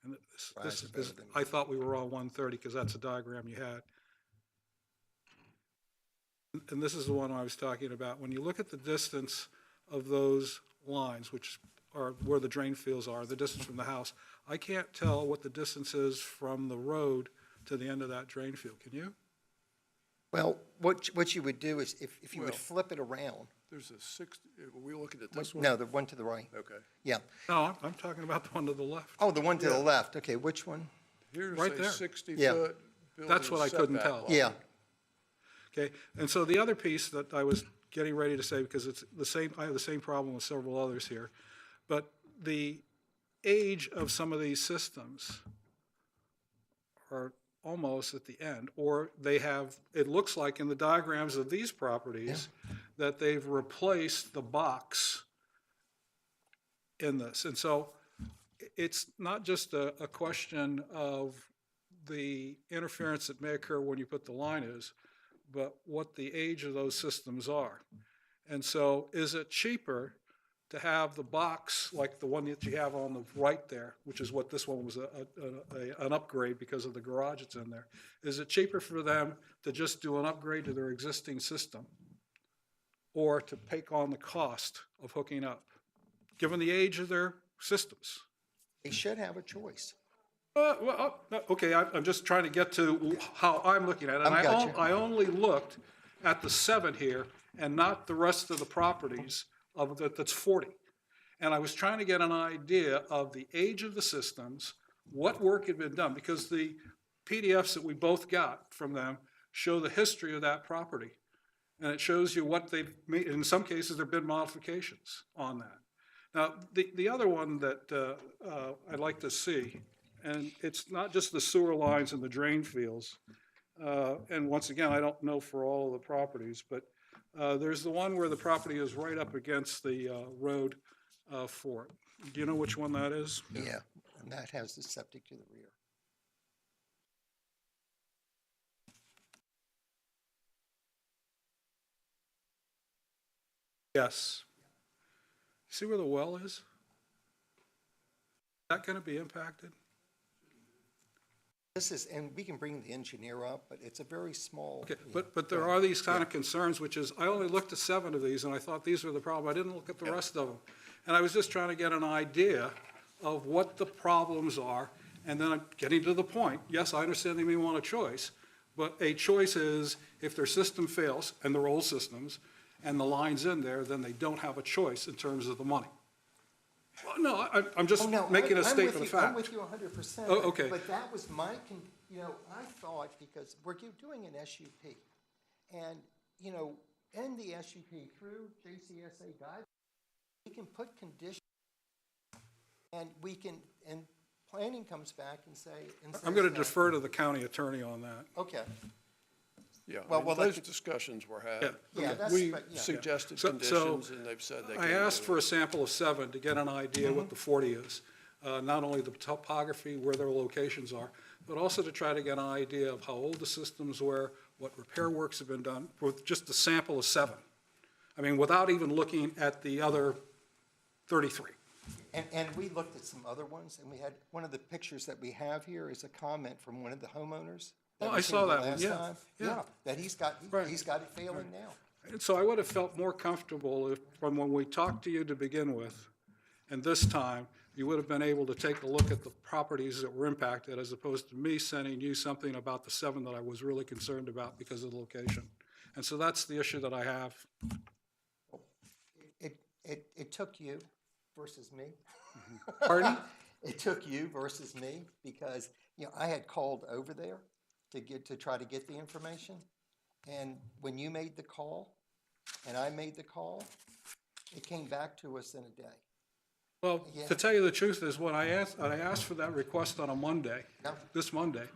And Rise this is better is, than me. I thought we were on 130 because that's a diagram you had. And this is the one I was talking about. When you look at the distance of those lines, which are where the drain fields are, the distance from the house, I can't tell what the distance is from the road to the end of that drain field. Can you? Well, what you would do is if you would Well- flip it around, There's a 60, are we looking at this one? no, the one to the right, Okay. yeah. No, I'm talking about the one to the left. Oh, the one to the left, okay, which one? Here's Right a there. 60-foot Yeah. building That's what I couldn't setback tell. line. Yeah, Okay, and so the other piece that I was getting ready to say, because it's the same, I have the same problem with several others here, but the age of some of these systems are almost at the end, or they have, it looks like in the diagrams of these properties, that they've replaced the box in this. And so it's not just a question of the interference that may occur when you put the line is, but what the age of those systems are. And so is it cheaper to have the box like the one that you have on the right there, which is what this one was an upgrade because of the garage that's in there? Is it cheaper for them to just do an upgrade to their existing system or to take on the cost of hooking up, given the age of their systems? they should have a choice. Okay, I'm just trying to get to how I'm looking at it. And I've got you. I only looked at the 7 here and not the rest of the properties of that's 40. And I was trying to get an idea of the age of the systems, what work had been done, because the PDFs that we both got from them show the history of that property. And it shows you what they've made. In some cases, there've been modifications on that. Now, the other one that I'd like to see, and it's not just the sewer lines and the drain fields. And once again, I don't know for all of the properties, but there's the one where the property is right up against the road for it. Do you know which one that is? Yeah, and that has the septic to the rear. Yes. See where the well is? Is that going to be impacted? This is, and we can bring the engineer up, but it's a very small. Okay, but there are these kind of concerns, which is, I only looked at 7 of these, and I thought these were the problem. I didn't look at the rest of them. And I was just trying to get an idea of what the problems are, and then I'm getting to the point. Yes, I understand they may want a choice, but a choice is if their system fails, and they're old systems, and the line's in there, then they don't have a choice in terms of the money. Well, no, I'm just Oh, no, making a I'm statement with of you- I'm fact. with you 100%. Oh, okay. But that was my, I thought, because we're doing an SUP, and, in the SUP, through JCSA guidelines, we can put conditions, and and planning comes back and say. I'm going to defer to the county attorney on that. Okay, Yeah, Well, I mean, well, those let's- discussions were Yeah. had. yeah, that's, We but, yeah. suggested So- conditions, and they've said they I can't asked do for it. a sample of 7 to get an idea what the 40 is. Not only the topography, where their locations are, but also to try to get an idea of how old the systems were, what repair works have been done, with just a sample of 7. I mean, without even looking at the other 33. And we looked at some other ones, and we had, one of the pictures that we have here is a comment from one of the homeowners. Oh, we I came saw to that one, last yeah, time. yeah. That he's got Right. it failing now. And so I would have felt more comfortable if, from when we talked to you to begin with, and this time, you would have been able to take a look at the properties that were impacted, as opposed to me sending you something about the 7 that I was really concerned about because of the location. And so that's the issue that I have. It took you versus me. Pardon? It took you versus me, because, I had called over there to try to get the information. And when you made the call, and I made the call, It came back to us in a day. Well, Yeah. to tell you the truth is, when I asked for that request on a Monday, Yeah. this Monday,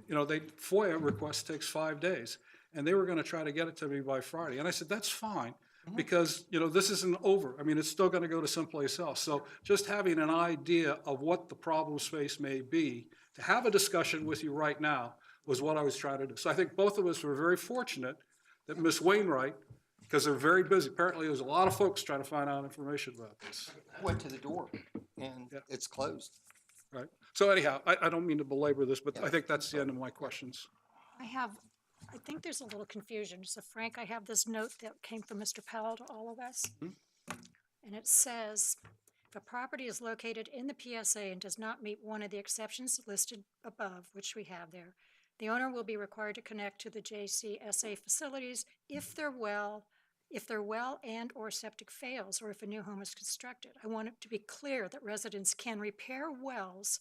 FOIA request takes 5 days, and they were gonna try to get it to me by Friday. And I said, that's fine, because, this isn't over. I mean, it's still gonna go to someplace else. So just having an idea of what the problem space may be, to have a discussion with you right now was what I was trying to do. So I think both of us were very fortunate that Ms. Wainwright, because they're very busy, apparently there's a lot of folks trying to find out information about this. I went to the door, and Yeah. it's closed. Right. So anyhow, I don't mean to belabor this, but I Yeah. think that's the end of my questions. I think there's a little confusion. So Frank, I have this note that came from Mr. Powell to all of us. And it says, if a property is located in the PSA and does not meet one of the exceptions listed above, which we have there, the owner will be required to connect to the JCSA facilities if their well and/or septic fails, or if a new home is constructed. I want it to be clear that residents can repair wells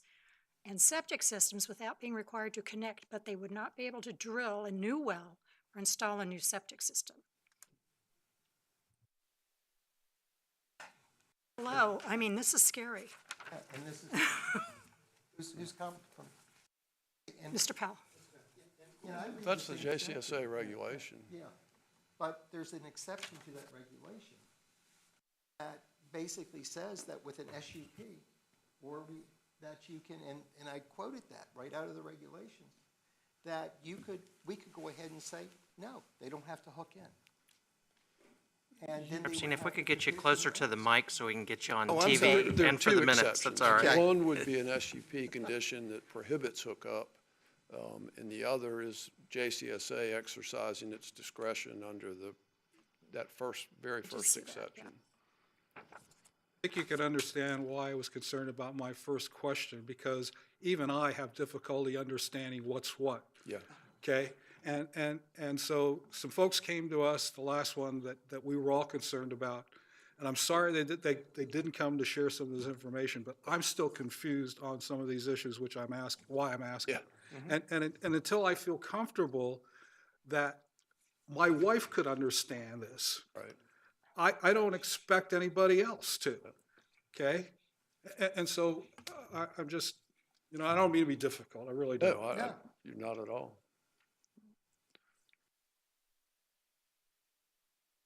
and septic systems without being required to connect, but they would not be able to drill a new well or install a new septic system. Hello, I mean, this is scary. And this is, who's come from? And, Mr. Powell. I read That's the same thing. JCSA regulation. Yeah, but there's an exception to that regulation that basically says that with an SUP, that you can, and I quoted that right out of the regulations, that we could go ahead and say, no, they don't have to hook in. And then they Christine, would if we have could to get you condition closer it. to the mic so we can get you on Oh, I'm sorry. TV There are and for two the minutes, exceptions. that's all right. Okay. One would be an SUP condition that prohibits hookup, and the other is JCSA exercising its discretion under that very first see that, yeah. exception. I think you can understand why I was concerned about my first question, because even I have difficulty understanding what's what. Yeah. Okay? And so some folks came to us, the last one that we were all concerned about, and I'm sorry they didn't come to share some of this information, but I'm still confused on some of these issues, which why I'm asking. Yeah. And until I feel comfortable that my wife could understand this, Right. I don't expect anybody else to, okay? And so I'm just, I don't mean to be difficult, I really don't. No, Yeah. you're not at all.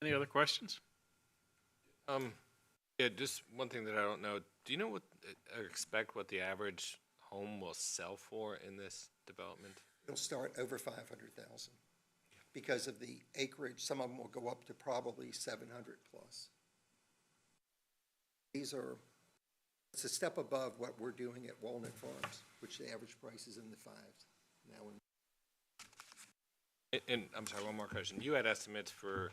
Any other questions? Yeah, just one thing that I don't know. Do you know or expect what the average home will sell for in this development? It'll start over 500,000 because of the acreage. Some of them will go up to probably 700 plus. It's a step above what we're doing at Walnut Farms, which the average price is in the fives now. And I'm sorry, one more question. You had estimates for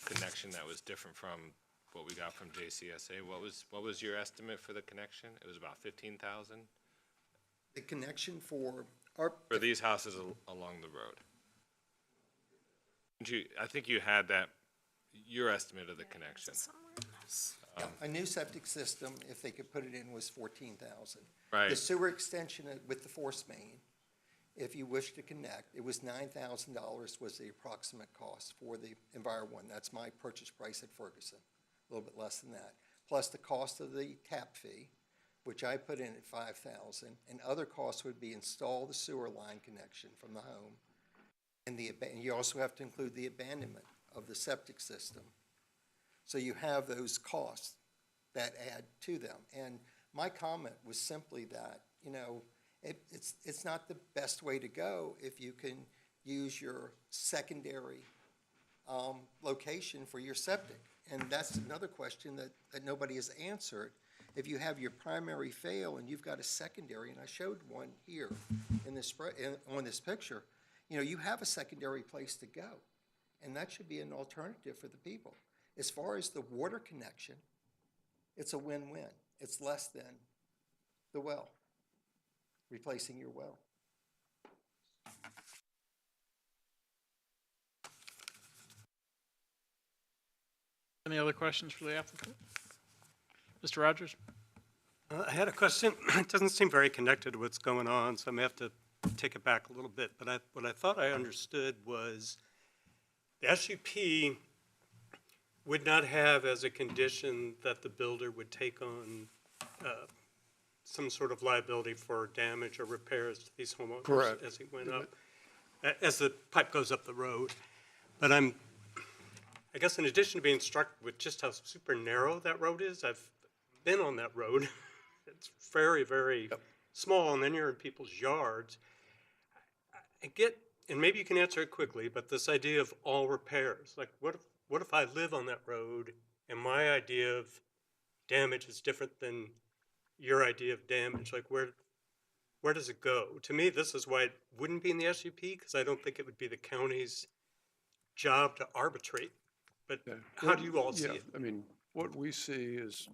connection that was different from what we got from JCSA. What was your estimate for the connection? It was about 15,000 The connection for for these houses along the road. I think you had your estimate of the connection. a new septic system, if they could put it in, was 14,000. Right. The sewer extension with the force main, if you wish to connect, it was $9,000 was the approximate cost for the Enviro-One. That's my purchase price at Ferguson, a little bit less than that. Plus the cost of the tap fee, which I put in at $5,000, and other costs would be install the sewer line connection from the home, and you also have to include the abandonment of the septic system. So you have those costs that add to them. And my comment was simply that, it's not the best way to go if you can use your secondary location for your septic. And that's another question that nobody has answered. If you have your primary fail and you've got a secondary, and I showed one here in this on this picture, you have a secondary place to go. And that should be an alternative for the people. As far as the water connection, it's a win-win. It's less than the well, replacing your well. Any other questions for the applicant? Mr. Rogers? I had a question. It doesn't seem very connected to what's going on, so I may have to take it back a little bit. But what I thought I understood was the SUP would not have as a condition that the builder would take on some sort of liability for damage or repairs to these homeowners Correct. as he went up, as the pipe goes up the road. But I guess in addition to being struck with just how super narrow that road is, I've been on that road. It's very, very small, and then you're in people's yards. I get, and maybe you can answer it quickly, but this idea of all repairs, like what if I live on that road and my idea of damage is different than your idea of damage? Like where does it go? To me, this is why it wouldn't be in the SUP, because I don't think it would be the county's job to arbitrate. But how do you all see it? I mean, what we see is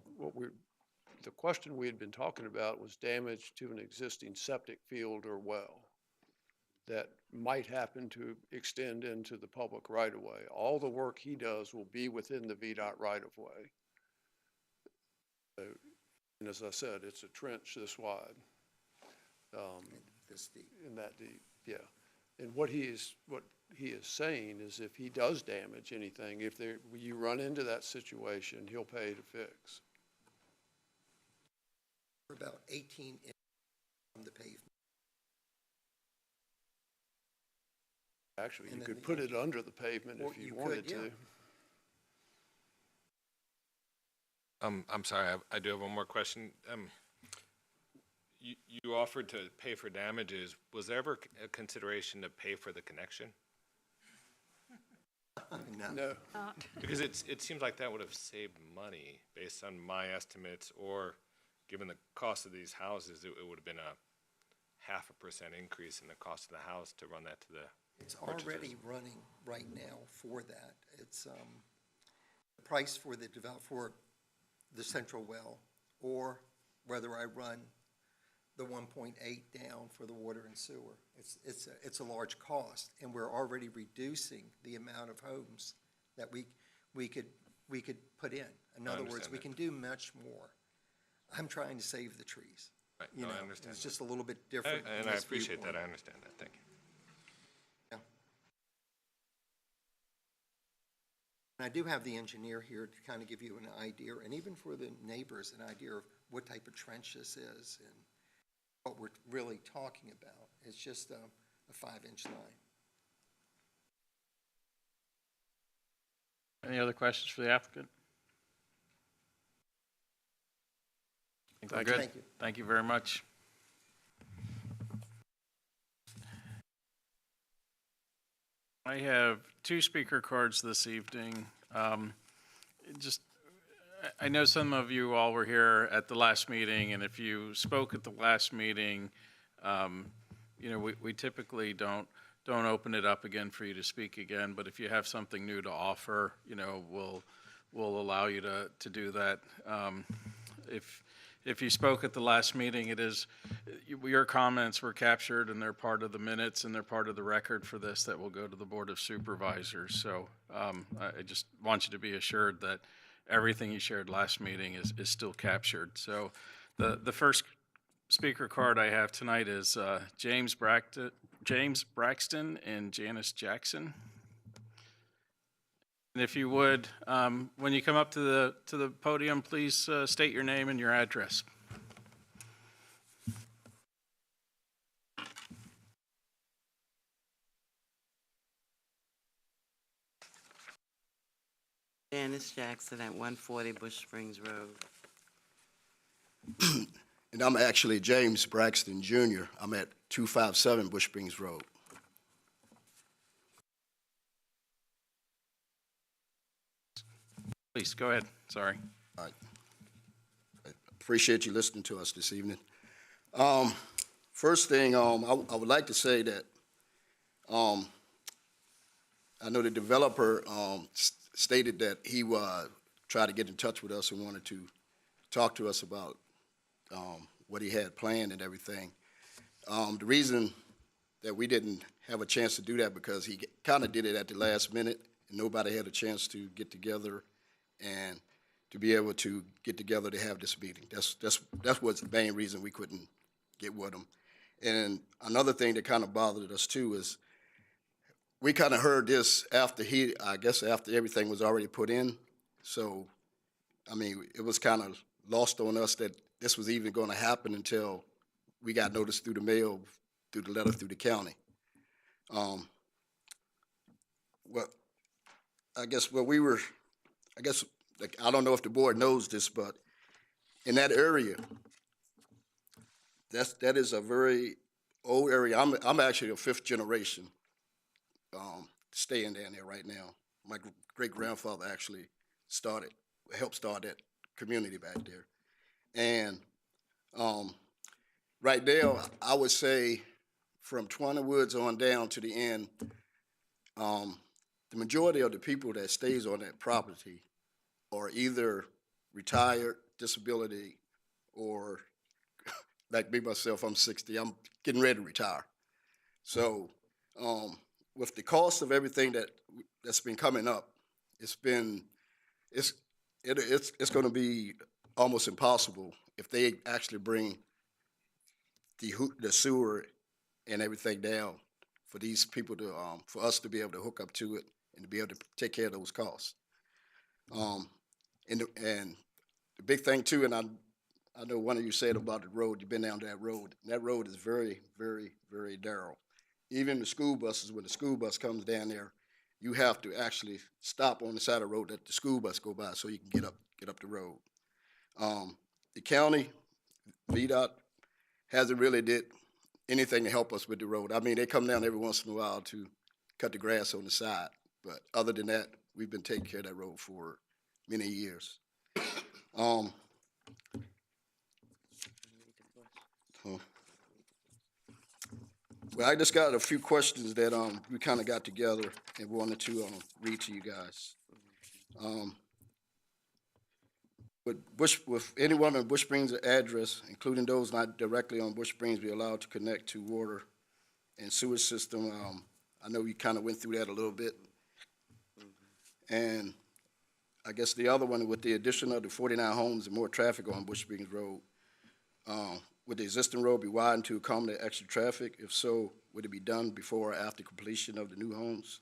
the question we had been talking about was damage to an existing septic field or well that might happen to extend into the public right-of-way. All the work he does will be within the VDOT right-of-way. And as I said, it's a trench this wide. This deep. In that deep, yeah. And what he is saying is if he does damage anything, if you run into that situation, he'll pay to fix. We're about 18 inches from the pavement. Actually, you And then could the put it under the pavement Or if you you wanted could, yeah. to. I'm sorry, I do have one more question. You offered to pay for damages. Was there ever a consideration to pay for the connection? No. Because it seems like that would have saved money based on my estimates, or given the cost of these houses, it would have been a 0.5% increase in the cost of the house to run that to the It's purchasers. already running right now for that. It's the price for the central well, or whether I run the 1.8 down for the water and sewer. It's a large cost, and we're already reducing the amount of homes that we could put in. In other words, understand we that. can do much more. I'm trying to save the trees. Right, You no, know, I understand it's that. just a little bit different. And from I this appreciate that, viewpoint. I understand that, thank you. And I do have the engineer here to kind of give you an idea, and even for the neighbors, an idea of what type of trench this is and what we're really talking about. It's just a 5-inch line. Any other questions for the applicant? I think we're good. Thank you. Thank you very much. I have 2 speaker cards this evening. I know some of you all were here at the last meeting, and if you spoke at the last meeting, we typically don't open it up again for you to speak again, but if you have something new to offer, we'll allow you to do that. If you spoke at the last meeting, your comments were captured and they're part of the minutes and they're part of the record for this that will go to the Board of Supervisors. So I just want you to be assured that everything you shared last meeting is still captured. So the first speaker card I have tonight is James Braxton and Janice Jackson. And if you would, when you come up to the podium, please state your name and your address. Janice Jackson at 140 Bush Springs Road. And I'm actually James Braxton Jr. I'm at 257 Bush Springs Road. Please, go ahead. Sorry. All right. I appreciate you listening to us this evening. First thing, I would like to say that I know the developer stated that he tried to get in touch with us and wanted to talk to us about what he had planned and everything. The reason that we didn't have a chance to do that because he kind of did it at the last minute and nobody had a chance to get together and to be able to get together to have this meeting. That's what's the main reason we couldn't get with him. And another thing that kind of bothered us too is we kind of heard this after after everything was already put in, So, I mean, it was kind of lost on us that this was even going to happen until we got notice through the mail, through the letter through the county. Well, I guess like, I don't know if the board knows this, but in that area, that is a very old area. I'm actually a fifth generation staying down there right now. My great grandfather actually helped start that community back there, and right there, I would say from Twenty Woods on down to the end, the majority of the people that stays on that property are either retired, disability, or like me myself, I'm 60. I'm getting ready to retire. So, with the cost of everything that's been coming up, it's going to be almost impossible if they actually bring the sewer and everything down for these people for us to be able to hook up to it and to be able to take care of those costs. And the big thing too, and I know one of you said about the road, you've been down that road. That road is very, very, very narrow. Even the school buses, when the school bus comes down there, you have to actually stop on the side of the road that the school bus go by so you can get up the road. The county, VDOT, hasn't really did anything to help us with the road. I mean, they come down every once in a while to cut the grass on the side, but other than that, we've been taking care of that road for many years. Well, I just got a few questions that we kind of got together and wanted to read to you guys. With anyone on Bush Springs address, including those not directly on Bush Springs, be allowed to connect to water and sewer system. I know you kind of went through that a little bit. And I guess the other one, with the addition of the 49 homes and more traffic on Bush Springs Road, would the existing road be widened to accommodate extra traffic? If so, would it be done before or after completion of the new homes?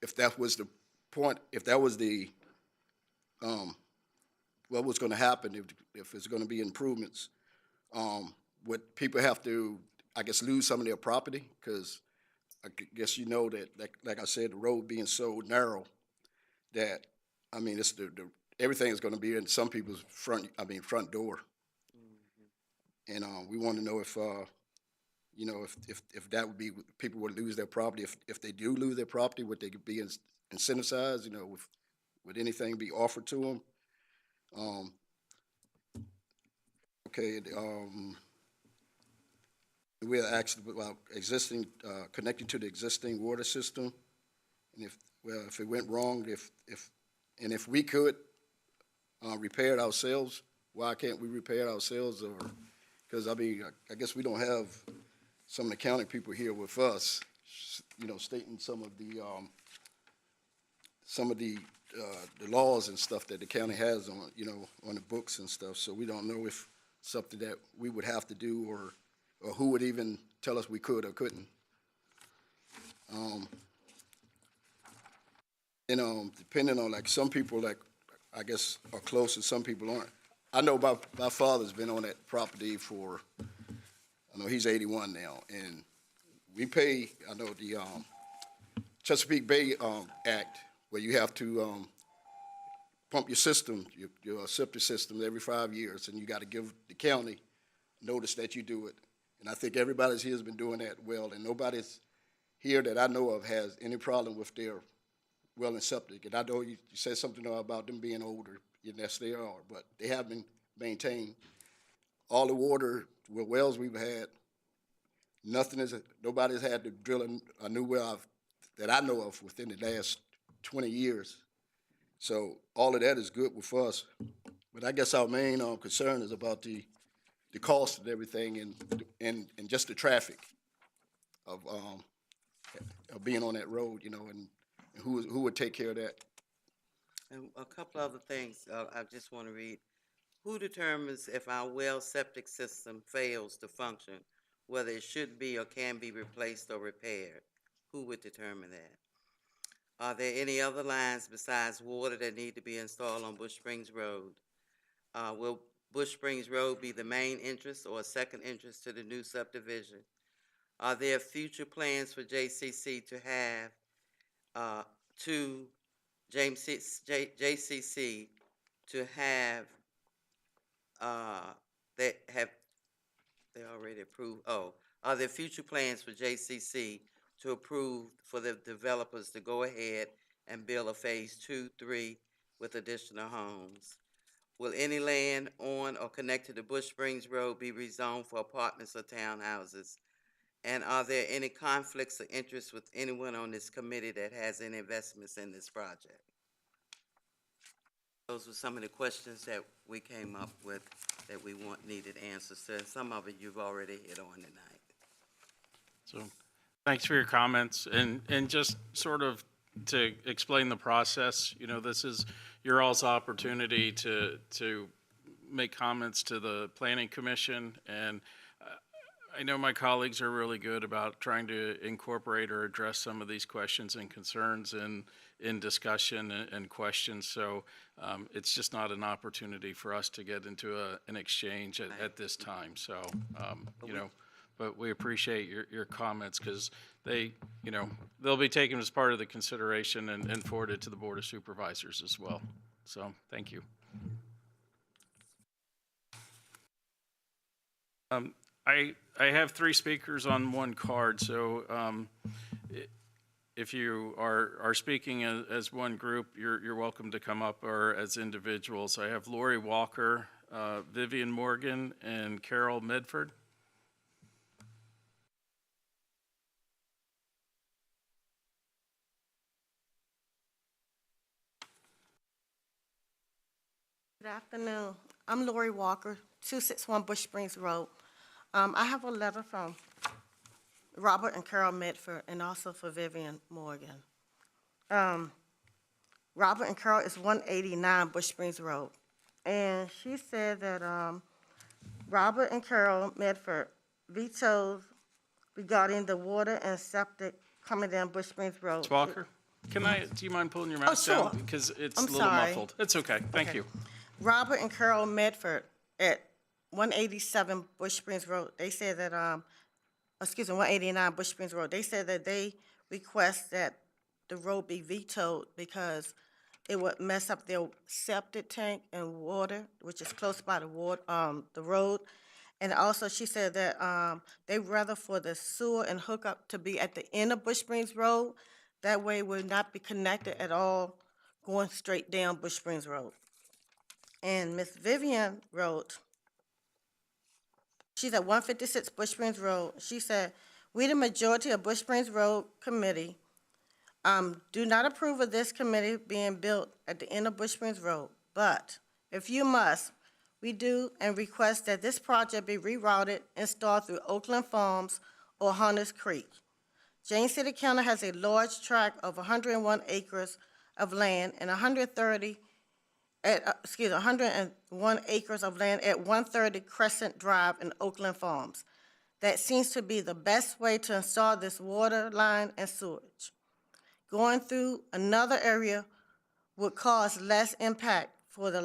If that was the point, if that was the what was going to happen, if it's going to be improvements, would people have to, I guess, lose some of their property? Because I guess you know that, like I said, the road being so narrow that, I mean, it's everything is going to be in some people's front door. And we want to know if, if that would be, people would lose their property. If they do lose their property, would they be incentivized, would anything be offered to them? Okay, we're actually about connecting to the existing water system. And if it went wrong, if we could repair it ourselves, why can't we repair it ourselves? Or, because I mean, I guess we don't have some of the county people here with us, stating some of the laws and stuff that the county has on the books and stuff. So we don't know if something that we would have to do or who would even tell us we could or couldn't. Depending on, like, some people, like, I guess, are close and some people aren't. I know my father's been on that property for, I know he's 81 now, and we pay, I know the Chesapeake Bay Act, where you have to pump your system, your septic system every 5 years, and you got to give the county notice that you do it. And I think everybody's here has been doing that well, and nobody's here that I know of has any problem with their well and septic. And I know you said something about them being older, and yes, they are, but they have been maintained. All the water, wells we've had, nobody's had to drill a new well that I know of within the last 20 years. So all of that is good with us. But I guess our main concern is about the cost of everything and just the traffic of being on that road, and who would take care of that. And a couple other things I just want to read. Who determines if our well septic system fails to function, whether it should be or can be replaced or repaired? Who would determine that? Are there any other lines besides water that need to be installed on Bush Springs Road? Will Bush Springs Road be the main entrance or a second entrance to the new subdivision? Are there future plans for JCC to have, JCC to have, that have, they already approved, are there future plans for JCC to approve for the developers to go ahead and build a phase 2, 3 with additional homes? Will any land on or connected to Bush Springs Road be rezoned for apartments or townhouses? And are there any conflicts of interest with anyone on this committee that has any investments in this project? Those were some of the questions that we came up with that we needed answers to, and some of it you've already hit on tonight. So, thanks for your comments, and just sort of to explain the process, you know, this is your all's opportunity to make comments to the Planning Commission, and I know my colleagues are really good about trying to incorporate or address some of these questions and concerns in discussion and questions, so it's just not an opportunity for us to get into an exchange at this time, so, you know, but we appreciate your comments, because they, you know, they'll be taken as part of the consideration and forwarded to the Board of Supervisors as well, so, thank you. I have 3 speakers on 1 card, so if you are speaking as one group, you're welcome to come up, or as individuals. I have Lori Walker, Vivian Morgan, and Carol Medford. Good afternoon. I'm Lori Walker, 261 Bush Springs Road. I have a letter from Robert and Carol Medford, and also for Vivian Morgan. Robert and Carol is 189 Bush Springs Road. And she said that Robert and Carol Medford vetoed regarding the water and septic coming down Bush Springs Road. Ms. Walker, do you mind pulling your mask sure. down? Because it's I'm a little sorry. muffled. It's okay, thank Okay. you. Robert and Carol Medford at 187 Bush Springs Road, they said that, 189 Bush Springs Road, they said that they request that the road be vetoed because it would mess up their septic tank and water, which is close by the road. And also, she said that they'd rather for the sewer and hookup to be at the end of Bush Springs Road. That way it would not be connected at all going straight down Bush Springs Road. And Miss Vivian wrote, she's at 156 Bush Springs Road. She said, "We, the majority of Bush Springs Road Committee, do not approve of this committee being built at the end of Bush Springs Road. But if you must, we do and request that this project be rerouted and started through Oakland Farms or Hunters Creek. James City County has a large tract of 101 acres of land and 101 acres of land at 130 Crescent Drive in Oakland Farms. That seems to be the best way to install this water line and sewage. Going through another area would cause less impact for the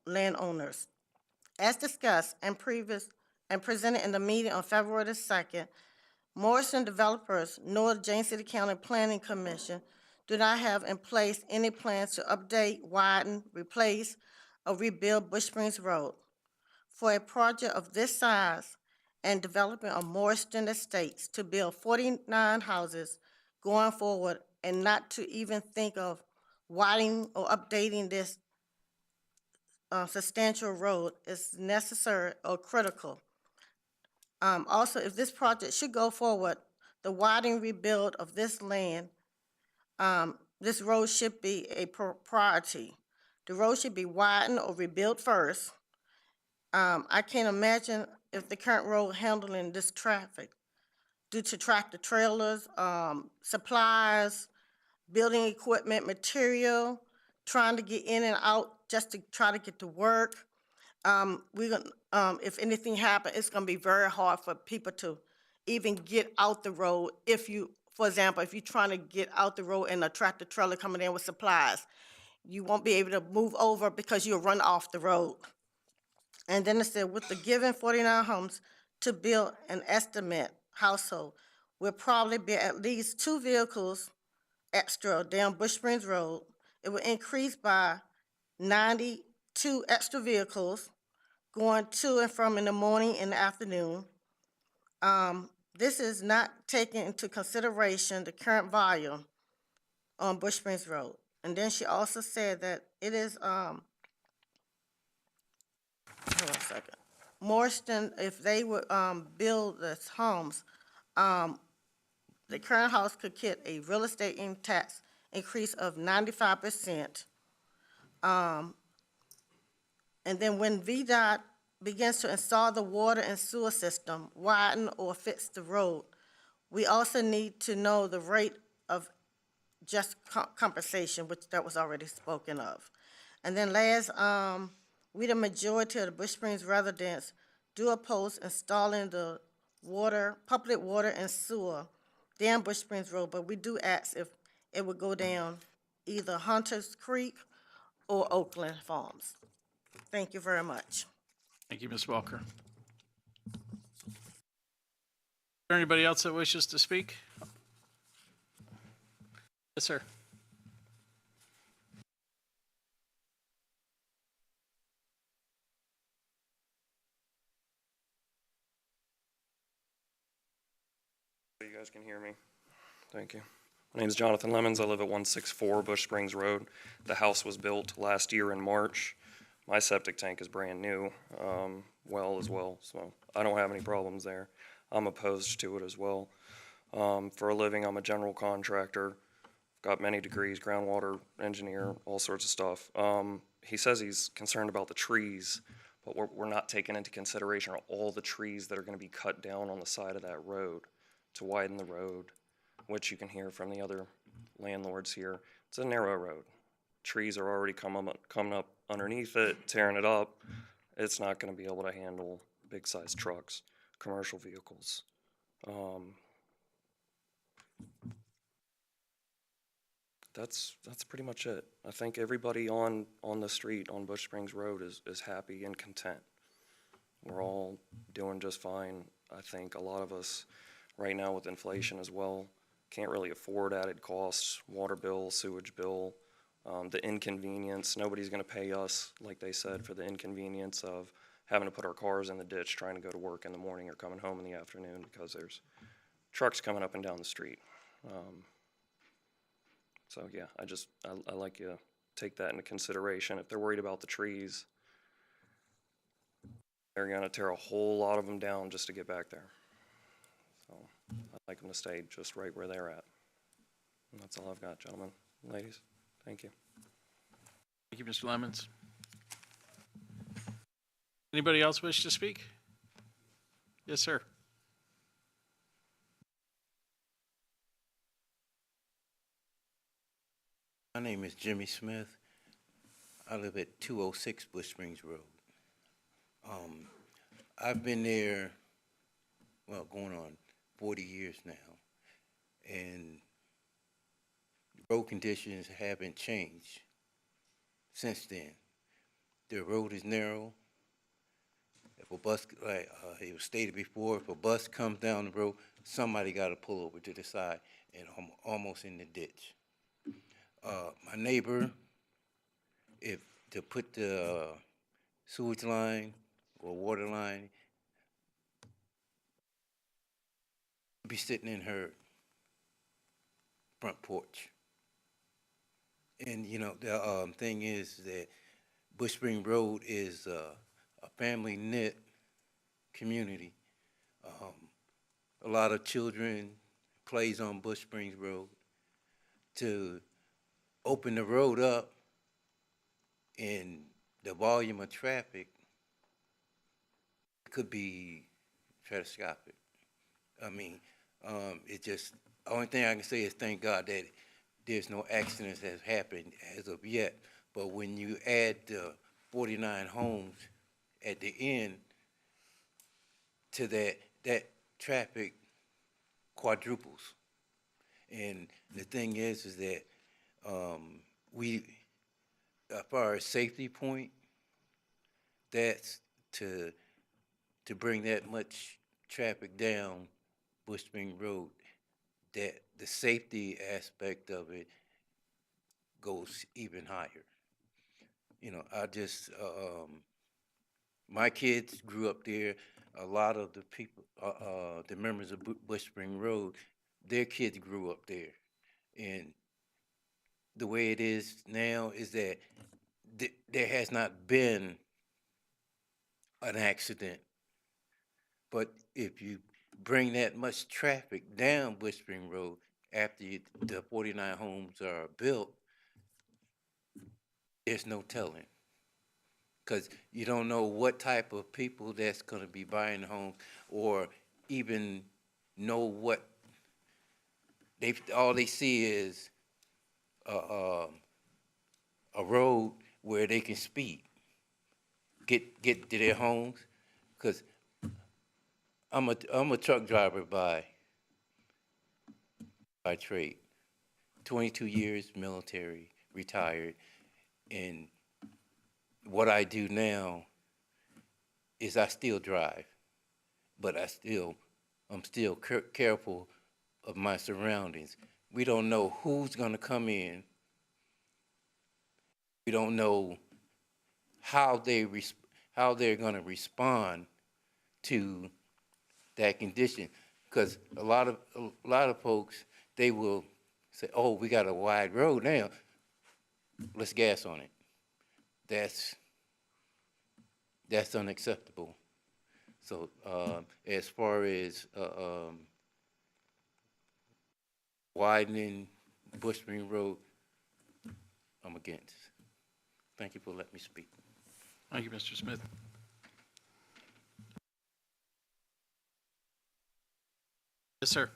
landowners. As discussed and presented in the meeting on February the 2nd, Morrison developers nor the James City County Planning Commission do not have in place any plans to update, widen, replace, or rebuild Bush Springs Road. For a project of this size and development of Morrison Estates to build 49 houses going forward and not to even think of widening or updating this substantial road is necessary or critical. Also, if this project should go forward, the widening rebuild of this land, this road should be a priority. The road should be widened or rebuilt first. I can't imagine if the current road handling this traffic due to tractor trailers, supplies, building equipment, material, trying to get in and out just to try to get to work. If anything happens, it's gonna be very hard for people to even get out the road if you for example, if you're trying to get out the road and a tractor trailer coming in with supplies, you won't be able to move over because you'll run off the road. And then it said, with the given 49 homes to build an estimate household, will probably be at least 2 vehicles extra down Bush Springs Road. It will increase by 92 extra vehicles going to and from in the morning and the afternoon. This is not taking into consideration the current volume on Bush Springs Road. And then she also said that it is, hold on a second. Marston, if they would, build the homes, the current house could get a real estate tax increase of 95%. And then when VDOT begins to install the water and sewer system, widen or fix the road, we also need to know the rate of just compensation, which that was already spoken of. And then last, we, the majority of the Bush Springs residents, do oppose installing the water, public water and sewer down Bush Springs Road, but we do ask if it would go down either Hunters Creek or Oakland Farms. Thank you very much. Thank you, Ms. Welker. Is there anybody else that wishes to speak? Yes, sir. You guys can hear me. Thank you. My name is Jonathan Lemons. I live at 164 Bush Springs Road. The house was built last year in March. My septic tank is brand new, well as well, so I don't have any problems there. I'm opposed to it as well. For a living, I'm a general contractor. Got many degrees, groundwater engineer, all sorts of stuff. He says he's concerned about the trees, but we're not taking into consideration all the trees that are going to be cut down on the side of that road to widen the road, which you can hear from the other landlords here. It's a narrow road. Trees are already coming up underneath it, tearing it up. It's not going to be able to handle big-sized trucks, commercial vehicles. That's pretty much it. I think everybody on the street on Bush Springs Road is happy and content. We're all doing just fine. I think a lot of us right now with inflation as well can't really afford added costs, water bill, sewage bill, the inconvenience. Nobody's going to pay us, like they said, for the inconvenience of having to put our cars in the ditch trying to go to work in the morning or coming home in the afternoon because there's trucks coming up and down the street. So yeah, I like you to take that into consideration. If they're worried about the trees, they're going to tear a whole lot of them down just to get back there. So I'd like them to stay just right where they're at. And that's all I've got, gentlemen, ladies. Thank you. Thank you, Mr. Lemons. Anybody else wish to speak? Yes, sir. My name is Jimmy Smith. I live at 206 Bush Springs Road. I've been there, well, going on 40 years now, and road conditions haven't changed since then. The road is narrow. If a bus, like it was stated before, if a bus comes down the road, somebody got to pull over to the side and almost in the ditch. My neighbor, if to put the sewage line or water line, be sitting in her front porch. And you know, the thing is that Bush Spring Road is a family knit community. A lot of children plays on Bush Springs Road. To open the road up and the volume of traffic could be catastrophic. I mean, it just, the only thing I can say is thank God that there's no accidents that have happened as of yet. But when you add the 49 homes at the end to that, that traffic quadruples. And the thing is that we, as far as safety point, that's to bring that much traffic down Bush Spring Road, that the safety aspect of it goes even higher. You know, I just, my kids grew up there. A lot of the people, the members of Bush Spring Road, their kids grew up there. And the way it is now is that there has not been an accident. But if you bring that much traffic down Bush Spring Road after the 49 homes are built, there's no telling. Because you don't know what type of people that's going to be buying homes, or even know what all they see is a road where they can speed, get to their homes. Because I'm a truck driver by trade, 22 years military, retired, and what I do now is I still drive, but I'm still careful of my surroundings. We don't know who's going to come in. We don't know how they're going to respond to that condition, because a lot of folks, they will say, "Oh, we got a wide road now. Let's gas on it." That's unacceptable. So as far as widening Bush Spring Road, I'm against. Thank you for letting me speak. Thank you, Mr. Smith. Yes, sir.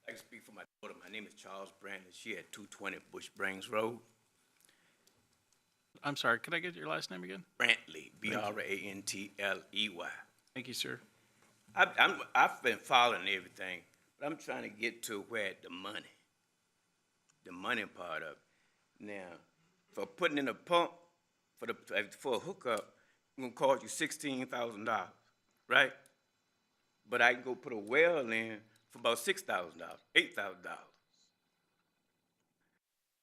I can speak for my daughter. My name is Charles Brandon. She at 220 Bush Springs Road. I'm sorry, could I get your last name again? Brantley, Brantley. Thank you, sir. I've been following everything, but I'm trying to get to where the money part of it. Now, for putting in a pump for a hookup, it's gonna cost you $16,000, right? But I can go put a well in for about $6,000, $8,000.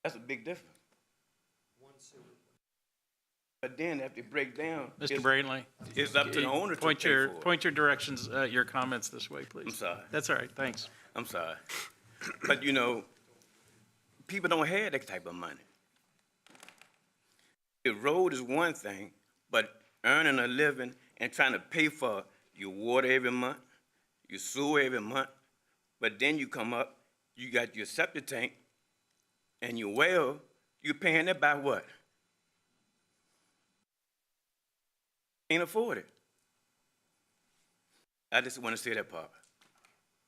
That's a big difference. But then after you break down, Mr. Brantley? it's up to the owner to pay for it. Point your directions, your comments this way, please. I'm sorry. That's all right, thanks. I'm sorry. But you know, people don't have that type of money. The road is one thing, but earning a living and trying to pay for your water every month, your sewer every month, but then you come up, you got your septic tank and your well, you're paying that by what? Can't afford it. I just want to say that part.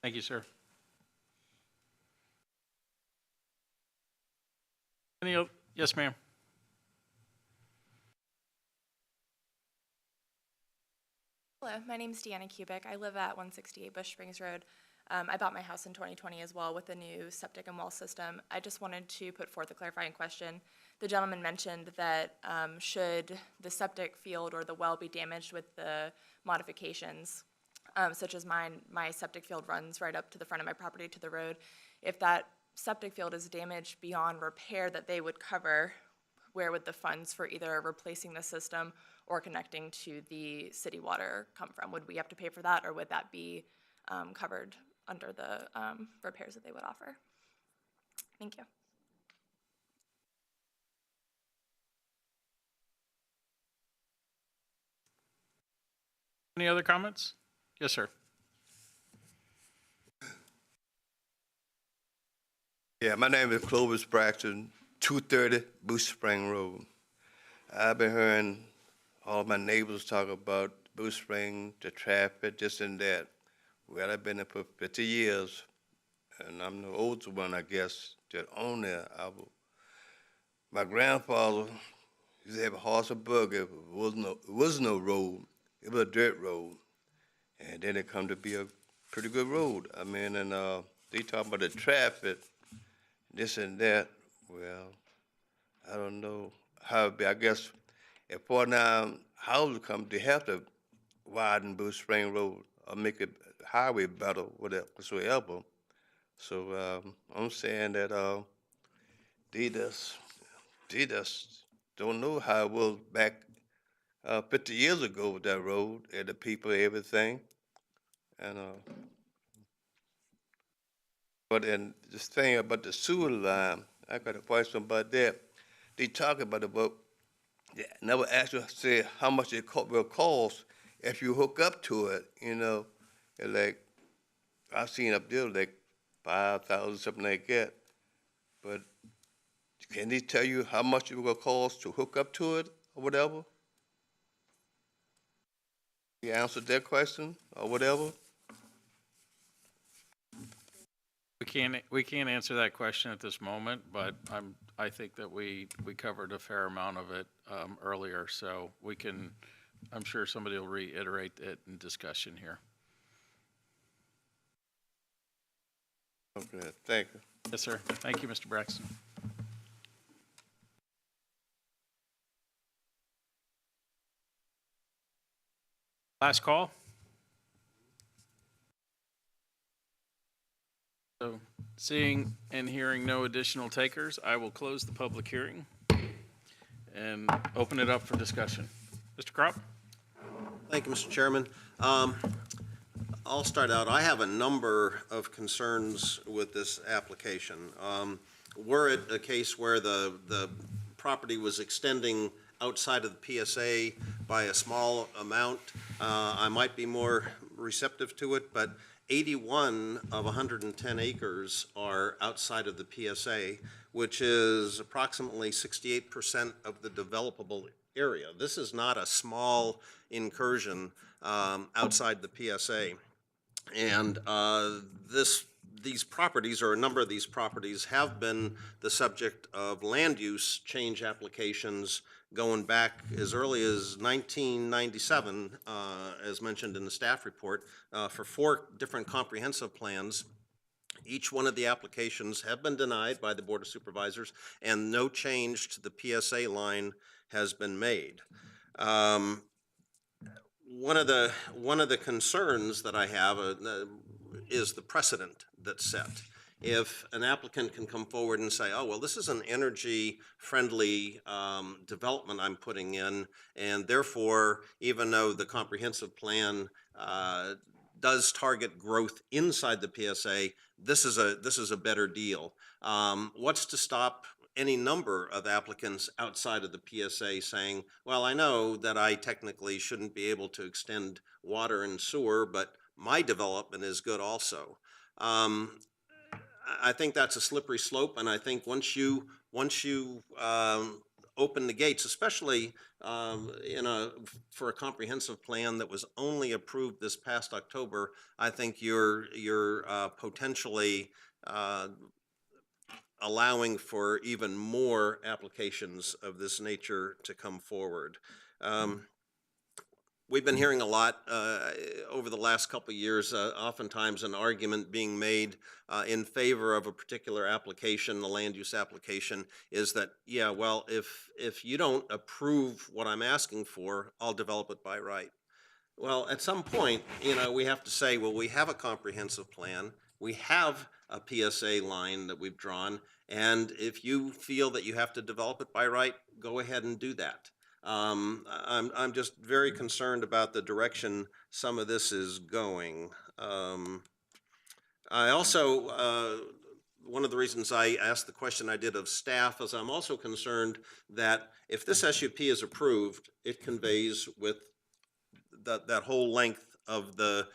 Thank you, sir. Yes, ma'am. Hello, my name is Deanna Kubik. I live at 168 Bush Springs Road. I bought my house in 2020 as well with a new septic and well system. I just wanted to put forth a clarifying question. The gentleman mentioned that should the septic field or the well be damaged with the modifications, such as mine, my septic field runs right up to the front of my property to the road. If that septic field is damaged beyond repair that they would cover, where would the funds for either replacing the system or connecting to the city water come from? Would we have to pay for that, or would that be covered under the repairs that they would offer? Thank you. Any other comments? Yes, sir. Yeah, my name is Clovis Braxton, 230 Bush Spring Road. I've been hearing all of my neighbors talk about Bush Spring, the traffic, this and that. Well, I've been there for 50 years, and I'm the oldest one, I guess, that own there. My grandfather used to have a horse and buggy. It was no road. It was a dirt road. And then it come to be a pretty good road. I mean, and, they talk about the traffic, this and that. Well, I don't know how it be. I guess if 49 houses come, they have to widen Blue Spring Road or make it highway better, whatsoever. So, I'm saying that, they just don't know how it was back 50 years ago with that road and the people, everything. And but then this thing about the sewer line, I got a question about that. They talk about they never actually say how much it will cost if you hook up to it. And like I've seen up there like 5,000 something like that. But can they tell you how much it will cost to hook up to it or whatever? You answered that question or whatever? We can't answer that question at this moment, but I think that we covered a fair amount of it earlier, so I'm sure somebody will reiterate it in discussion here. Okay, thank you. Yes, sir. Thank you, Mr. Braxton. Last call. So, seeing and hearing no additional takers, I will close the public hearing and open it up for discussion. Mr. Kropp? Thank you, Mr. Chairman. I'll start out. I have a number of concerns with this application. Were it a case where the property was extending outside of the PSA by a small amount, I might be more receptive to it, but 81 of 110 acres are outside of the PSA, which is approximately 68% of the developable area. This is not a small incursion outside the PSA. And these properties, or a number of these properties, have been the subject of land use change applications going back as early as 1997, as mentioned in the staff report, for 4 different comprehensive plans. Each one of the applications have been denied by the Board of Supervisors, and no change to the PSA line has been made. One of the concerns that I have is the precedent that's set. If an applicant can come forward and say, oh, well, this is an energy-friendly development I'm putting in, and therefore, even though the comprehensive plan does target growth inside the PSA, this is a better deal. What's to stop any number of applicants outside of the PSA saying, well, I know that I technically shouldn't be able to extend water and sewer, but my development is good also. I think that's a slippery slope, and I think once you open the gates, especially for a comprehensive plan that was only approved this past October, I think you're potentially allowing for even more applications of this nature to come forward. We've been hearing a lot over the last couple of years, oftentimes an argument being made in favor of a particular application, the land use application, is that, yeah, well, if you don't approve what I'm asking for, I'll develop it by right. Well, at some point, we have to say, well, we have a comprehensive plan, we have a PSA line that we've drawn, and if you feel that you have to develop it by right, go ahead and do that. I'm just very concerned about the direction some of this is going. I also, one of the reasons I asked the question I did of staff is I'm also concerned that if this SUP is approved, it conveys with that whole length of the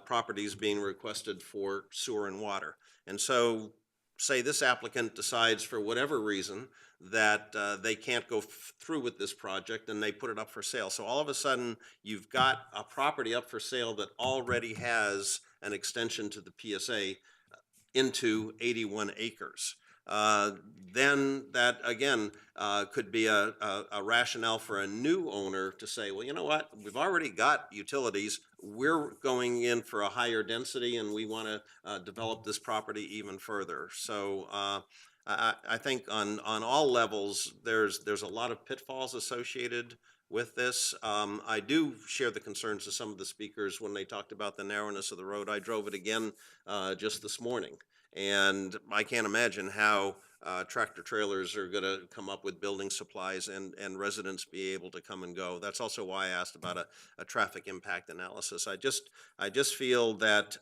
properties being requested for sewer and water. And so, say this applicant decides for whatever reason that they can't go through with this project and they put it up for sale. So all of a sudden, you've got a property up for sale that already has an extension to the PSA into 81 acres. then that, again, could be a rationale for a new owner to say, well, you know what, we've already got utilities, we're going in for a higher density, and we want to develop this property even further. So I think on all levels, there's a lot of pitfalls associated with this. I do share the concerns of some of the speakers when they talked about the narrowness of the road. I drove it again just this morning, and I can't imagine how tractor trailers are going to come up with building supplies and residents be able to come and go. That's also why I asked about a traffic impact analysis. I just feel that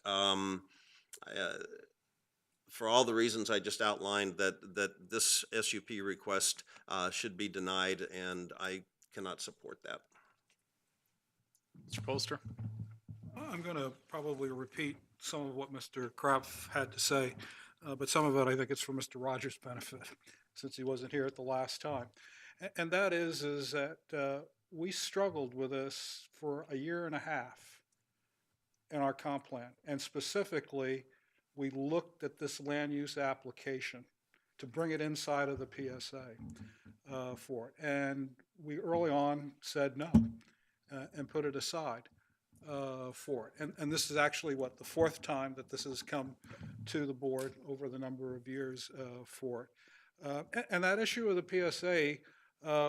for all the reasons I just outlined, that this SUP request should be denied, and I cannot support that. Mr. Polster? I'm going to probably repeat some of what Mr. Kropf had to say, but some of it I think it's for Mr. Rogers' benefit, since he wasn't here at the last time. And that is that we struggled with this for a year and a half in our comp plan, and specifically, we looked at this land use application to bring it inside of the PSA for it. And we early on said no and put it aside for it. And this is actually, what, the fourth time that this has come to the board over the number of years for it. And that issue of the PSA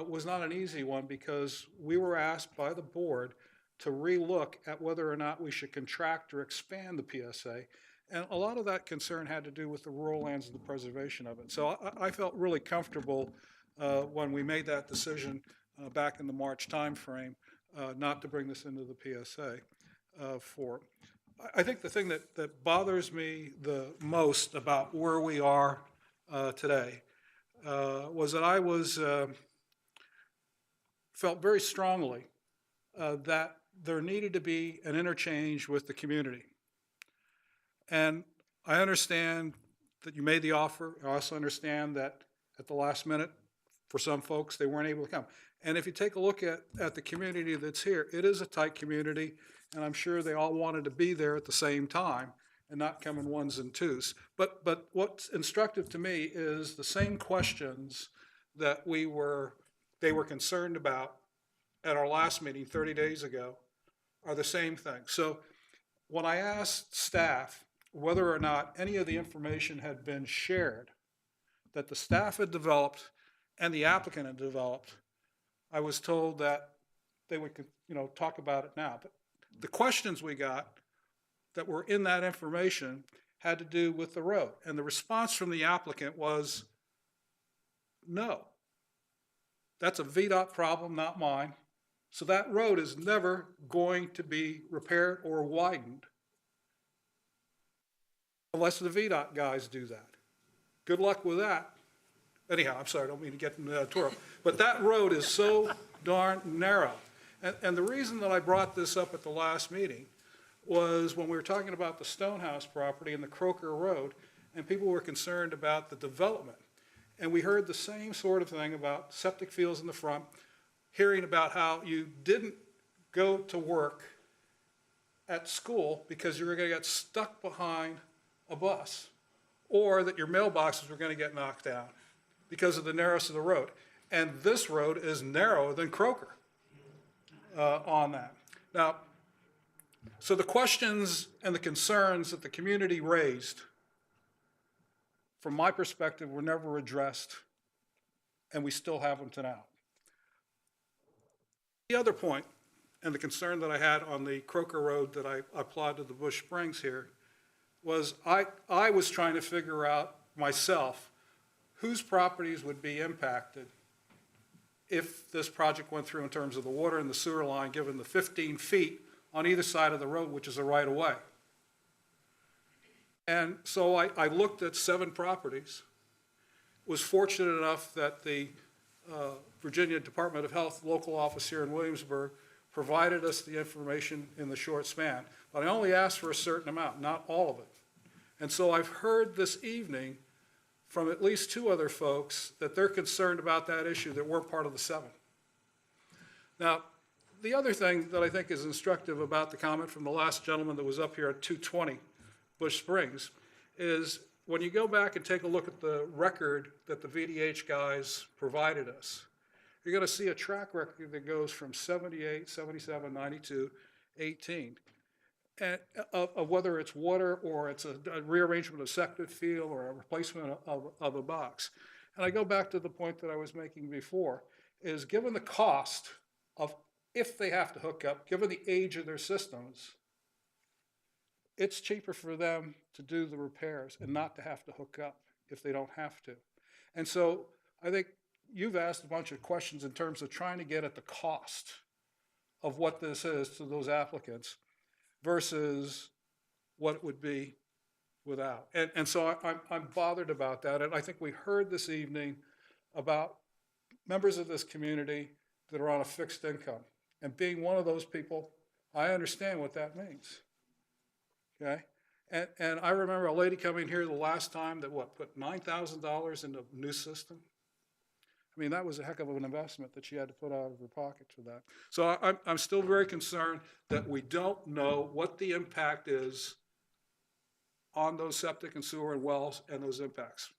was not an easy one, because we were asked by the board to relook at whether or not we should contract or expand the PSA. And a lot of that concern had to do with the rural lands and the preservation of it. So I felt really comfortable when we made that decision back in the March timeframe not to bring this into the PSA for it. I think the thing that bothers me the most about where we are today was that I felt very strongly that there needed to be an interchange with the community. And I understand that you made the offer. I also understand that at the last minute, for some folks, they weren't able to come. And if you take a look at the community that's here, it is a tight community, and I'm sure they all wanted to be there at the same time and not come in ones and twos. But what's instructive to me is the same questions that they were concerned about at our last meeting 30 days ago are the same thing. So when I asked staff whether or not any of the information had been shared that the staff had developed and the applicant had developed, I was told that they would, talk about it now. But the questions we got that were in that information had to do with the road. And the response from the applicant was, no. That's a VDOT problem, not mine. So that road is never going to be repaired or widened unless the VDOT guys do that. Good luck with that. Anyhow, I'm sorry, I don't mean to get into that twirl. But that road is so darn narrow. And the reason that I brought this up at the last meeting was when we were talking about the Stonehouse property and the Croker Road, and people were concerned about the development. And we heard the same sort of thing about septic fields in the front, hearing about how you didn't go to work at school because you were going to get stuck behind a bus, or that your mailboxes were going to get knocked down because of the narrowness of the road. And this road is narrower than Croker on that. Now, so the questions and the concerns that the community raised, from my perspective, were never addressed, and we still have them to now. The other point, and the concern that I had on the Croker Road that I applied to the Bush Springs here, was I was trying to figure out myself whose properties would be impacted if this project went through in terms of the water and the sewer line, given the 15 feet on either side of the road, which is a right-of-way. And so I looked at 7 properties, was fortunate enough that the Virginia Department of Health local office here in Williamsburg provided us the information in the short span. But I only asked for a certain amount, not all of it. And so I've heard this evening from at least 2 other folks that they're concerned about that issue that weren't part of the 7. Now, the other thing that I think is instructive about the comment from the last gentleman that was up here at 220 Bush Springs is when you go back and take a look at the record that the VDH guys provided us, you're going to see a track record that goes from 78, 77, 92, 18. And of whether it's water or it's a rearrangement of septic field or a replacement of a box. And I go back to the point that I was making before, is given the cost of if they have to hook up, given the age of their systems, it's cheaper for them to do the repairs and not to have to hook up if they don't have to. And so I think you've asked a bunch of questions in terms of trying to get at the cost of what this is to those applicants versus what it would be without. And so I'm bothered about that. And I think we heard this evening about members of this community that are on a fixed income. And being one of those people, I understand what that means. Okay? And I remember a lady coming here the last time that put $9,000 into a new system. I mean, that was a heck of an investment that she had to put out of her pocket for that. So I'm still very concerned that we don't know what the impact is on those septic and sewer and wells and those impacts.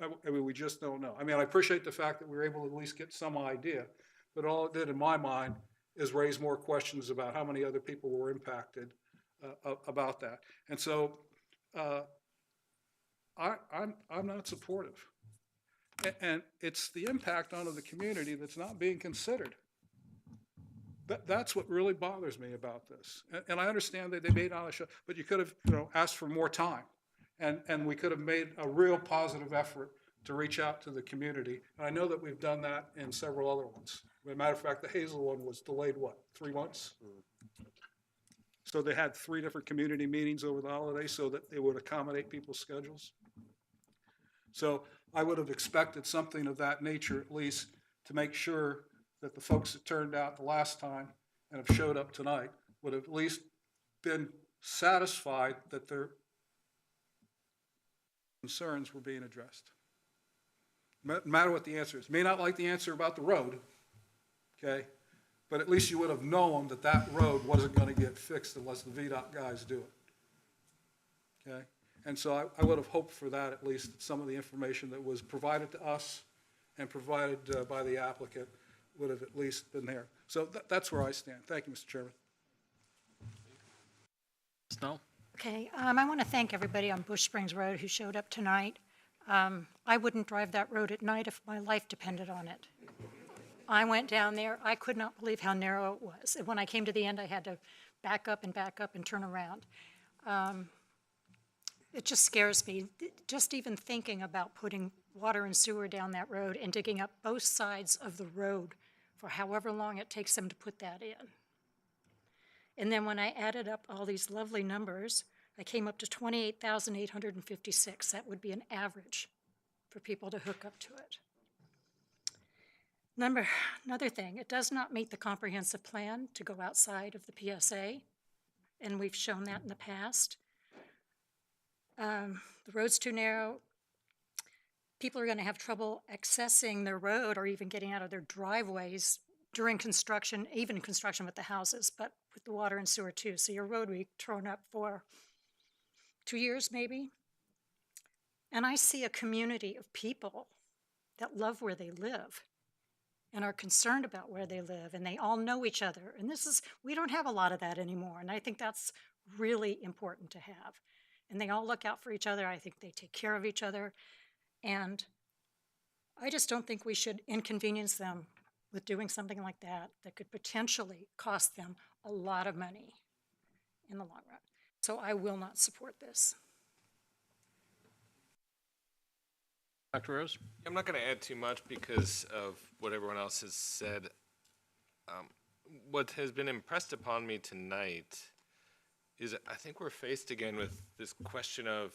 I mean, we just don't know. I mean, I appreciate the fact that we were able to at least get some idea, but all it did in my mind is raise more questions about how many other people were impacted about that. And so I'm not supportive. And it's the impact onto the community that's not being considered. That's what really bothers me about this. And I understand that they made on a show, but you could have, asked for more time. And we could have made a real positive effort to reach out to the community. And I know that we've done that in several other ones. As a matter of fact, the Hazel one was delayed, 3 months? So they had 3 different community meetings over the holidays so that they would accommodate people's schedules. So I would have expected something of that nature, at least, to make sure that the folks that turned out the last time and have showed up tonight would have at least been satisfied that their concerns were being addressed. No matter what the answer is. May not like the answer about the road, okay? But at least you would have known that that road wasn't going to get fixed unless the VDOT guys do it, okay? And so I would have hoped for that, at least, that some of the information that was provided to us and provided by the applicant would have at least been there. So that's where I stand. Thank you, Mr. Chairman. Snell? Okay, I want to thank everybody on Bush Springs Road who showed up tonight. I wouldn't drive that road at night if my life depended on it. I went down there. I could not believe how narrow it was. And when I came to the end, I had to back up and turn around. It just scares me, just even thinking about putting water and sewer down that road and digging up both sides of the road for however long it takes them to put that in. And then when I added up all these lovely numbers, I came up to 28,856. That would be an average for people to hook up to it. Another thing, it does not meet the comprehensive plan to go outside of the PSA, and we've shown that in the past. The road's too narrow. People are going to have trouble accessing their road or even getting out of their driveways during construction, even construction with the houses, but with the water and sewer too. So your road will be torn up for 2 years maybe. And I see a community of people that love where they live and are concerned about where they live, and they all know each other. And we don't have a lot of that anymore, and I think that's really important to have. And they all look out for each other. I think they take care of each other. And I just don't think we should inconvenience them with doing something like that that could potentially cost them a lot of money in the long run. So I will not support this. Dr. Rose? I'm not going to add too much because of what everyone else has said. What has been impressed upon me tonight is I think we're faced again with this question of,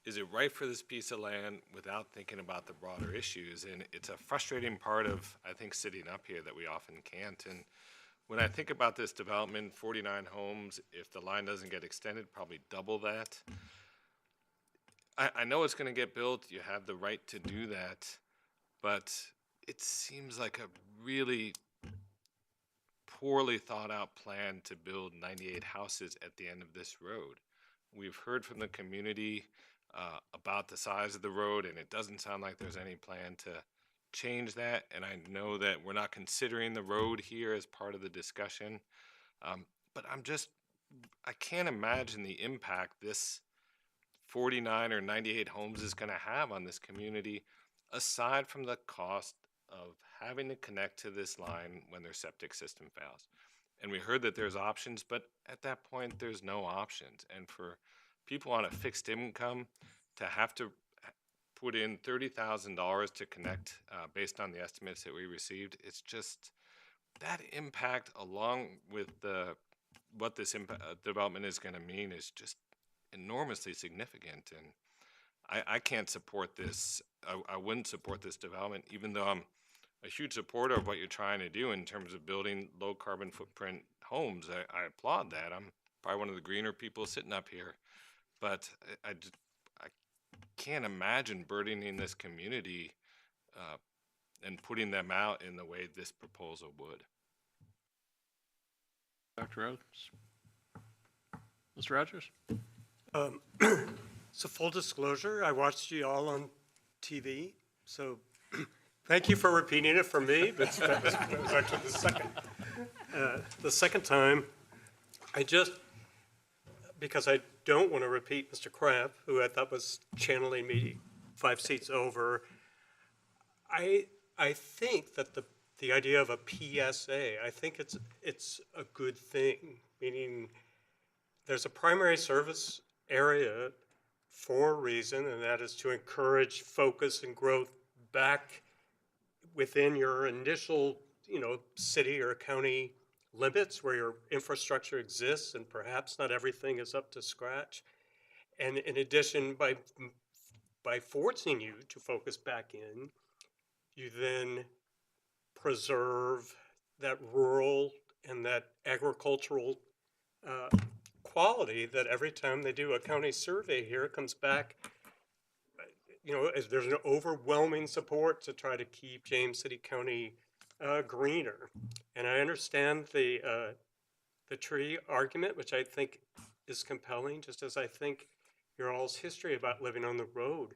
is it right for this piece of land without thinking about the broader issues? And it's a frustrating part of, I think, sitting up here that we often can't. And when I think about this development, 49 homes, if the line doesn't get extended, probably double that. I know it's going to get built. You have the right to do that. But it seems like a really poorly thought out plan to build 98 houses at the end of this road. We've heard from the community about the size of the road, and it doesn't sound like there's any plan to change that. And I know that we're not considering the road here as part of the discussion, but I can't imagine the impact this 49 or 98 homes is going to have on this community, aside from the cost of having to connect to this line when their septic system fails. And we heard that there's options, but at that point, there's no options. And for people on a fixed income to have to put in $30,000 to connect based on the estimates that we received, it's just that impact, along with what this development is going to mean, is just enormously significant. And I can't support this. I wouldn't support this development, even though I'm a huge supporter of what you're trying to do in terms of building low carbon footprint homes. I applaud that. I'm probably one of the greener people sitting up here, but I can't imagine burdening this community and putting them out in the way this proposal would. Dr. Rhodes? Mr. Rogers? So full disclosure, I watched you all on TV, so thank you for repeating it for me, but that was actually the second time. Because I don't want to repeat Mr. Kraft, who I thought was channeling me 5 seats over, I think that the idea of a PSA, I think it's a good thing, meaning there's a primary service area for a reason, and that is to encourage focus and growth back within your initial, city or county limits where your infrastructure exists, and perhaps not everything is up to scratch. And in addition, by forcing you to focus back in, you then preserve that rural and that agricultural quality that every time they do a county survey here, it comes back, as there's an overwhelming support to try to keep James City County greener. And I understand the tree argument, which I think is compelling, just as I think your all's history about living on the road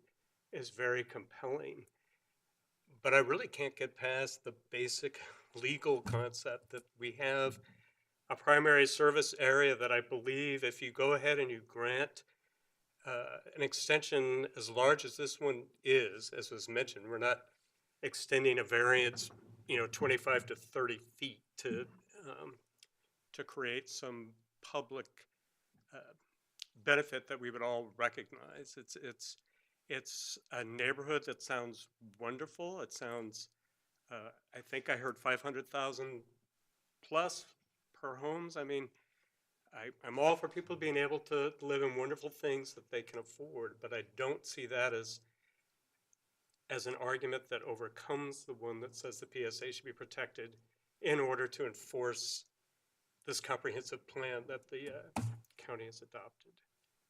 is very compelling. But I really can't get past the basic legal concept that we have a primary service area that I believe if you go ahead and you grant an extension as large as this one is, as was mentioned, we're not extending a variance, 25 to 30 feet to create some public benefit that we would all recognize. It's a neighborhood that sounds wonderful. It sounds, I think I heard 500,000 plus per homes. I mean, I'm all for people being able to live in wonderful things that they can afford, but I don't see that as an argument that overcomes the one that says the PSA should be protected in order to enforce this comprehensive plan that the county has adopted.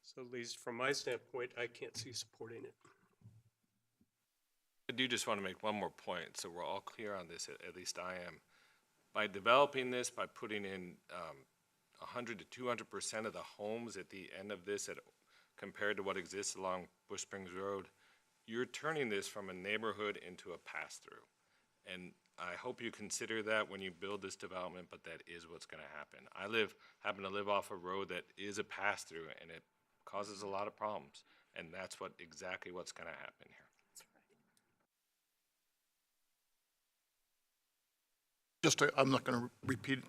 So at least from my standpoint, I can't see supporting it. I do just want to make one more point, so we're all clear on this, at least I am. By developing this, by putting in 100 to 200% of the homes at the end of this compared to what exists along Bush Springs Road, you're turning this from a neighborhood into a pass-through. And I hope you consider that when you build this development, but that is what's going to happen. I happen to live off a road that is a pass-through, and it causes a lot of problems. And that's exactly what's going to happen here. I'm not going to repeat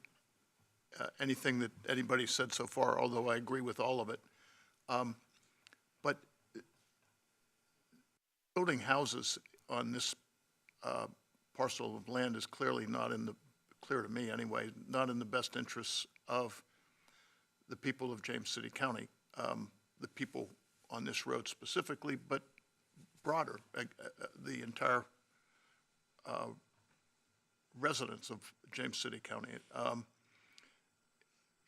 anything that anybody said so far, although I agree with all of it. But building houses on this parcel of land is clearly not clear to me anyway, not in the best interests of the people of James City County, the people on this road specifically, but broader, the entire residents of James City County.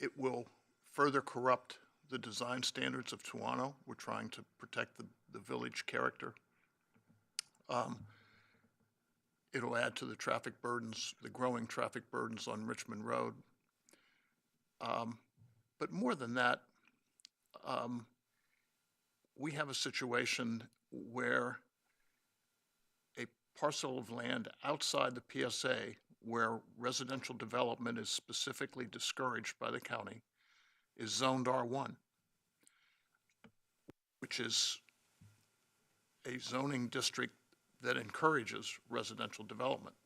It will further corrupt the design standards of Toano. We're trying to protect the village character. It'll add to the traffic burdens, the growing traffic burdens on Richmond Road. But more than that, we have a situation where a parcel of land outside the PSA where residential development is specifically discouraged by the county is zoned R1, which is a zoning district that encourages residential development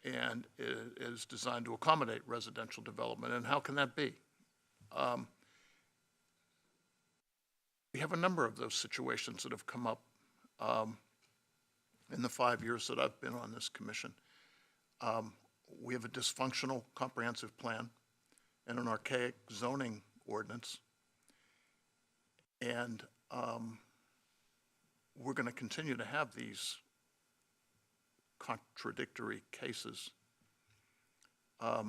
and is designed to accommodate residential development. And how can that be? We have a number of those situations that have come up in the 5 years that I've been on this commission. We have a dysfunctional comprehensive plan and an archaic zoning ordinance. And we're going to continue to have these contradictory cases. At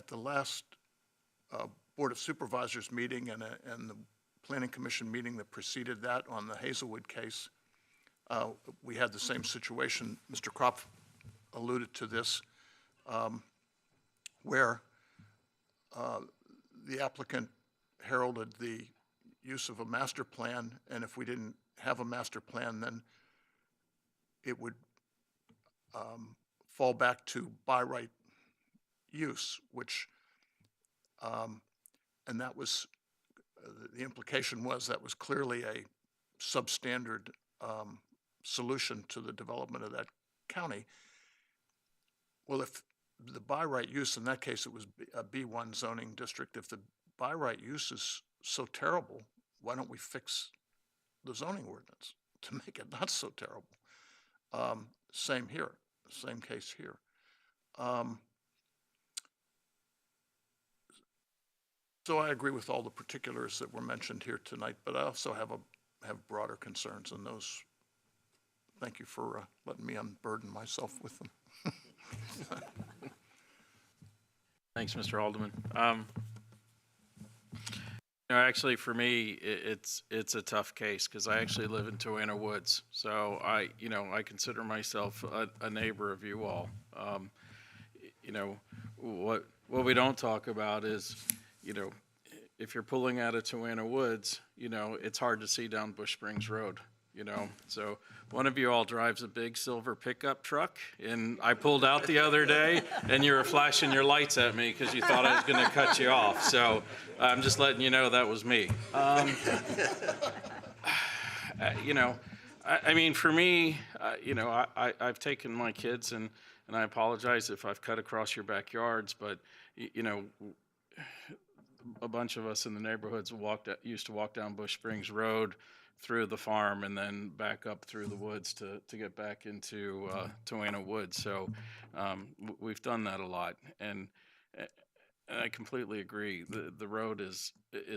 the last Board of Supervisors meeting and the Planning Commission meeting that preceded that on the Hazelwood case, we had the same situation. Mr. Kropp alluded to this, where the applicant heralded the use of a master plan, and if we didn't have a master plan, then it would fall back to by right use, which, and that was, the implication was that was clearly a substandard solution to the development of that county. Well, if the by right use, in that case, it was a B1 zoning district. If the by right use is so terrible, why don't we fix the zoning ordinance to make it not so terrible? Same here, same case here. So I agree with all the particulars that were mentioned here tonight, but I also have broader concerns, and those, thank you for letting me unburden myself with them. Thanks, Mr. Haldeman. Actually, for me, it's a tough case because I actually live in Toanna Woods, so I consider myself a neighbor of you all. What we don't talk about is, if you're pulling out of Toanna Woods, it's hard to see down Bush Springs Road. So one of you all drives a big silver pickup truck, and I pulled out the other day, and you were flashing your lights at me because you thought I was going to cut you off. So I'm just letting you know that was me. I mean, for me, I've taken my kids, and I apologize if I've cut across your backyards, but, a bunch of us in the neighborhoods used to walk down Bush Springs Road through the farm and then back up through the woods to get back into Toanna Woods. So we've done that a lot, and I completely agree. The road is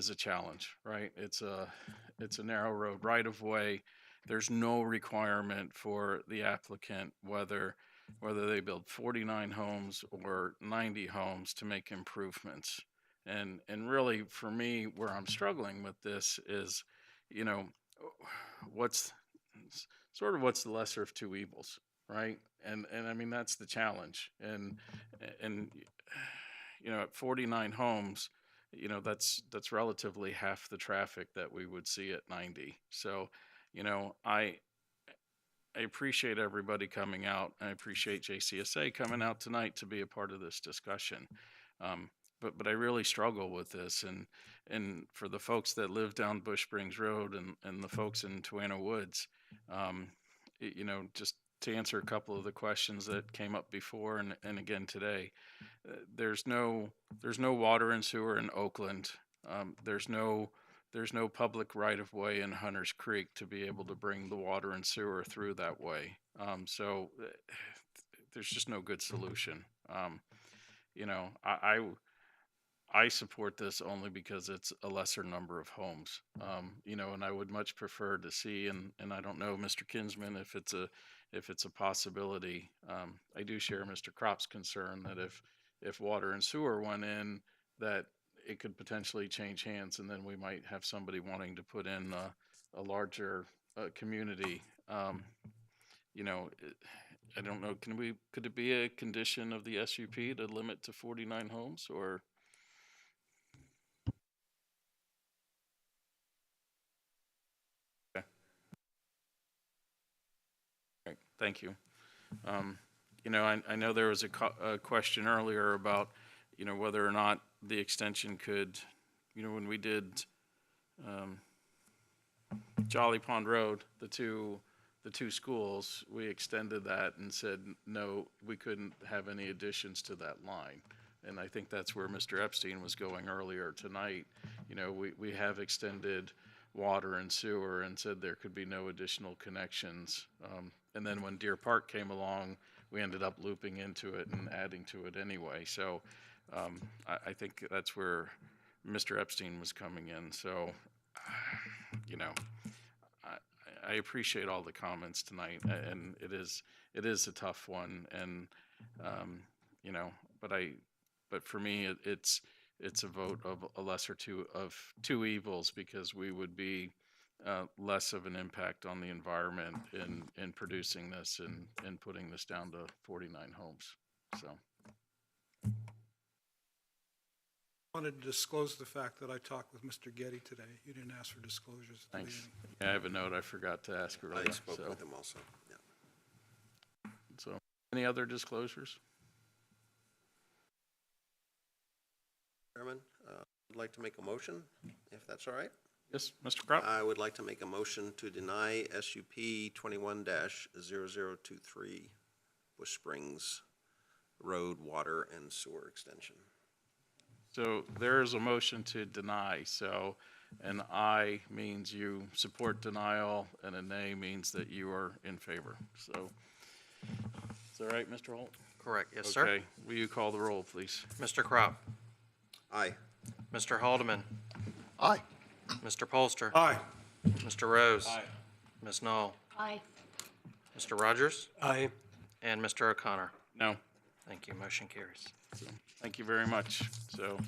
a challenge, right? It's a narrow road right of way. There's no requirement for the applicant whether they build 49 homes or 90 homes to make improvements. And really, for me, where I'm struggling with this is, what's the lesser of two evils, right? And I mean, that's the challenge. And at 49 homes, that's relatively half the traffic that we would see at 90. So, I appreciate everybody coming out. I appreciate JCSA coming out tonight to be a part of this discussion. But I really struggle with this, and for the folks that live down Bush Springs Road and the folks in Toanna Woods, just to answer a couple of the questions that came up before and again today, there's no water and sewer in Oakland. There's no public right of way in Hunters Creek to be able to bring the water and sewer through that way. So there's just no good solution. I support this only because it's a lesser number of homes, and I would much prefer to see, and I don't know, Mr. Kinsman, if it's a possibility. I do share Mr. Kropp's concern that if water and sewer went in, that it could potentially change hands, and then we might have somebody wanting to put in a larger community. I don't know. Could it be a condition of the SUP to limit to 49 homes, or? Thank you. You know, I know there was a question earlier about, you know, whether or not the extension could, you know, when we did Jolly Pond Road, the two schools, we extended that and said, no, we couldn't have any additions to that line. And I think that's where Mr. Epstein was going earlier tonight. You know, we have extended water and sewer and said there could be no additional connections. And then when Deer Park came along, we ended up looping into it and adding to it anyway. So I think that's where Mr. Epstein was coming in. So, you know, I appreciate all the comments tonight, and it is a tough one, and you know, but for me, it's a vote of a lesser of two evils, because we would be less of an impact on the environment in producing this and putting this down to 49 homes. So. I wanted to disclose the fact that I talked with Mr. Getty today. You didn't ask for disclosures at the Thanks. meeting. Yeah, I have a note I forgot to ask earlier. I spoke with him also, yeah. So, any other disclosures? Chairman, I'd like to make a motion, if that's all right. Yes, Mr. Crop? I would like to make a motion to deny SUP 21-0023 Bush Springs Road Water and Sewer Extension. So there is a motion to deny, so an aye means you support denial, and a nay means that you are in favor. So, is that right, Mr. Holt? Correct, yes, sir. Okay, will you call the roll, please? Mr. Crop, Aye. Mr. Haldeman, Aye. Mr. Polster, Aye. Mr. Rose, Ms. Knoll, Aye. Mr. Rogers, Aye. and Mr. O'Connor. No. Thank you, motion carries. So, thank you very much. So,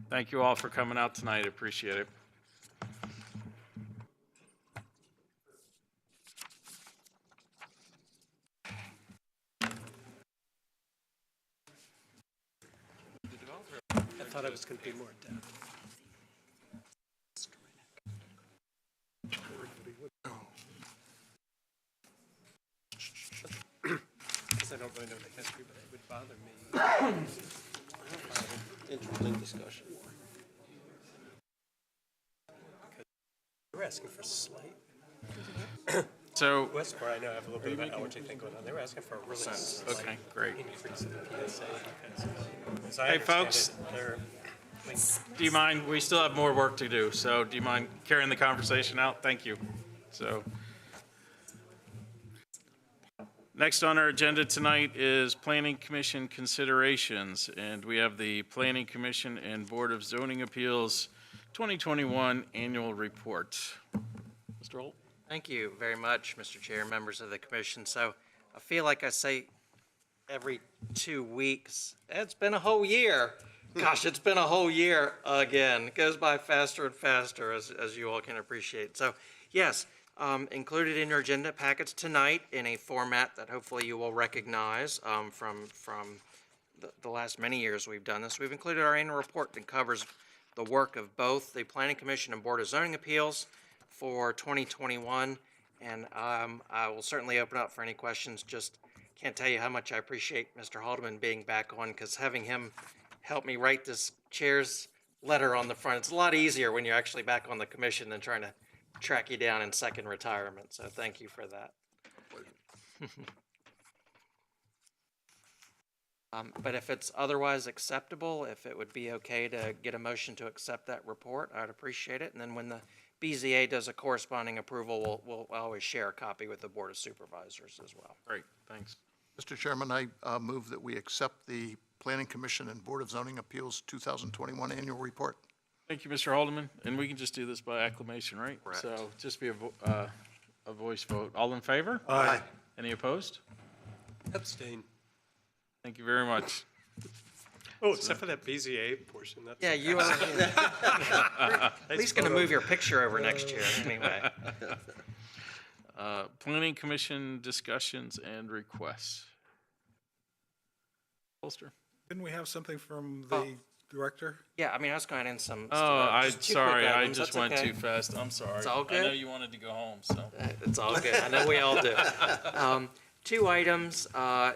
thank you all for coming out tonight, appreciate it. I thought I was going to be more depth. Because I don't really know the history, but it would bother me. Interesting discussion. They were asking for slight. So, Westport, I know I have a little bit of an allergy thing going on. They were asking for a really slight okay, great. increase in the PSA because, as I Hey, understand folks. it, they're, Do you mind, we still have more work to do, so do you mind carrying the conversation out? Thank you. So, next on our agenda tonight is Planning Commission considerations, and we have the Planning Commission and Board of Zoning Appeals 2021 Annual Report. Mr. Holt? Thank you very much, Mr. Chair, members of the commission. So I feel like I say every 2 weeks, it's been a whole year. Gosh, it's been a whole year again. It goes by faster and faster, as you all can appreciate. So yes, included in your agenda packets tonight in a format that hopefully you will recognize from the last many years we've done this. We've included our annual report that covers the work of both the Planning Commission and Board of Zoning Appeals for 2021, and I will certainly open up for any questions. Just can't tell you how much I appreciate Mr. Haldeman being back on, because having him help me write this chair's letter on the front, it's a lot easier when you're actually back on the commission than trying to track you down in second retirement, so thank you for that. But if it's otherwise acceptable, if it would be okay to get a motion to accept that report, I'd appreciate it. And then when the BZA does a corresponding approval, we'll always share a copy with the Board of Supervisors as well. Great, thanks. Mr. Chairman, I move that we accept the Planning Commission and Board of Zoning Appeals 2021 Annual Report. Thank you, Mr. Haldeman, and we can just do this by acclamation, right? Correct. So just be a voice vote. All in favor? Aye. Any opposed? Abstain. Thank you very much. Oh, except for that BZA portion. That's Yeah, you are at least going to move your picture over next year anyway. Planning Commission discussions and requests. Holster? Didn't we have something from the director? Yeah, I mean, I was going in some. Oh, just two sorry, quick I items. just That's went okay. too fast. I'm sorry. It's all I know good. you wanted to go home, so. It's all good. I know we all do. Two items,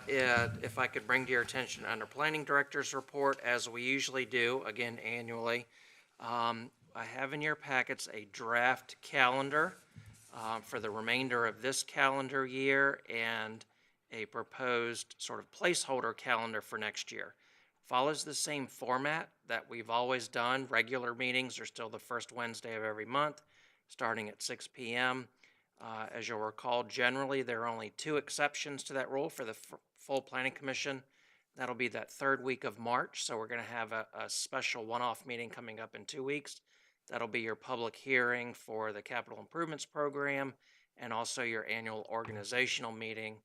if I could bring to your attention under Planning Director's report, as we usually do, again annually. I have in your packets a draft calendar for the remainder of this calendar year and a proposed sort of placeholder calendar for next year. Follows the same format that we've always done. Regular meetings are still the first Wednesday of every month, starting at 6 p.m. As you'll recall, generally, there are only two exceptions to that rule for the full Planning Commission. That'll be that third week of March, so we're going to have a special one-off meeting coming up in 2 weeks. That'll be your public hearing for the Capital Improvements Program and also your annual organizational meeting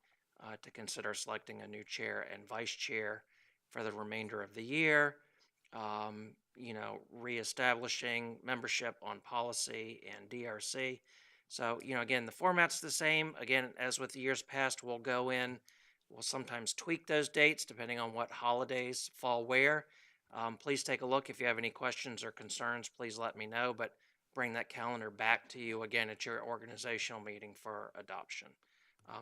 to consider selecting a new chair and vice chair for the remainder of the year. Reestablishing membership on policy and DRC. So, again, the format's the same. Again, as with the years past, we'll go in, we'll sometimes tweak those dates depending on what holidays fall where. Please take a look. If you have any questions or concerns, please let me know, but bring that calendar back to you again at your organizational meeting for adoption.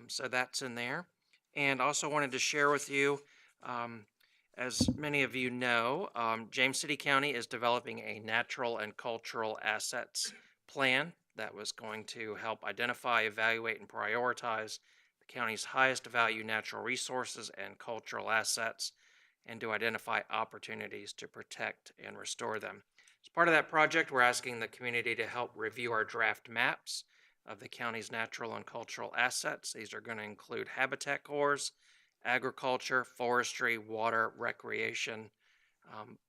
So that's in there. And also wanted to share with you, as many of you know, James City County is developing a natural and cultural assets plan that was going to help identify, evaluate, and prioritize the county's highest value natural resources and cultural assets, and to identify opportunities to protect and restore them. As part of that project, we're asking the community to help review our draft maps of the county's natural and cultural assets. These are going to include habitat cores, agriculture, forestry, water, recreation,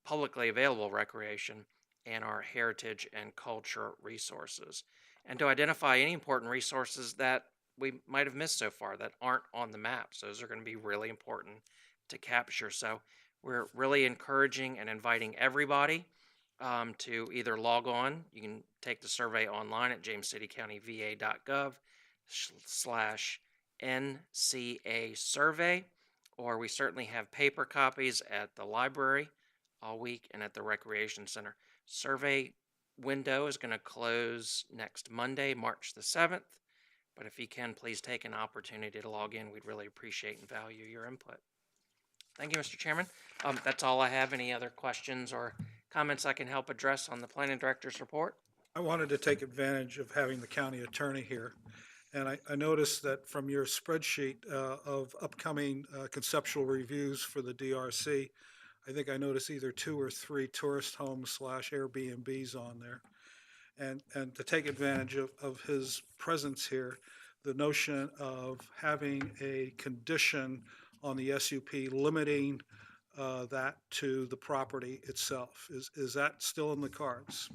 publicly available recreation, and our heritage and culture resources. And to identify any important resources that we might have missed so far that aren't on the maps. Those are going to be really important to capture. So we're really encouraging and inviting everybody to either log on. You can take the survey online at jamescitycountyva.gov/NCA survey, or we certainly have paper copies at the library all week and at the Recreation Center. Survey window is going to close next Monday, March the 7th, but if you can, please take an opportunity to log in. We'd really appreciate and value your input. Thank you, Mr. Chairman. That's all I have. Any other questions or comments I can help address on the Planning Director's report? I wanted to take advantage of having the county attorney here. And I noticed that from your spreadsheet of upcoming conceptual reviews for the DRC, I think I noticed either 2 or 3 tourist homes / Airbnbs on there. And to take advantage of his presence here, the notion of having a condition on the SUP limiting that to the property itself, is that still in the cards?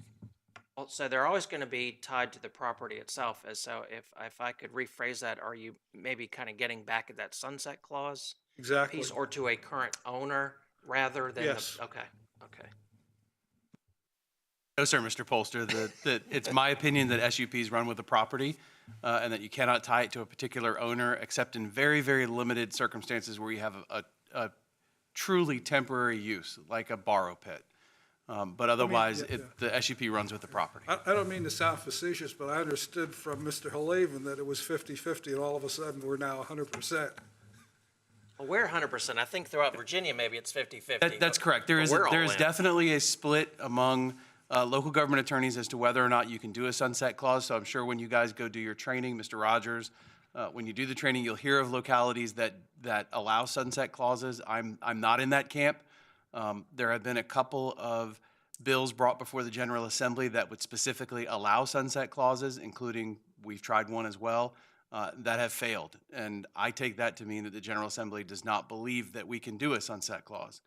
Well, so they're always going to be tied to the property itself. As so, if I could rephrase that, are you maybe kind of getting back at that sunset clause Exactly. piece, or to a current owner rather than? Yes. Okay. No, sir, Mr. Polster. It's my opinion that SUPs run with the property and that you cannot tie it to a particular owner except in very, very limited circumstances where you have a truly temporary use, like a borrow pit. But otherwise, the SUP runs with the property. I don't mean to sound facetious, but I understood from Mr. Halavin that it was 50-50, and all of a sudden, we're now 100%. Well, we're 100%. I think throughout Virginia, maybe it's 50-50. That's correct. There is definitely a split among local government attorneys as to whether or not you can do a sunset clause. So I'm sure when you guys go do your training, Mr. Rogers, when you do the training, you'll hear of localities that allow sunset clauses. I'm not in that camp. There have been a couple of bills brought before the General Assembly that would specifically allow sunset clauses, including, we've tried one as well, that have failed. And I take that to mean that the General Assembly does not believe that we can do a sunset clause.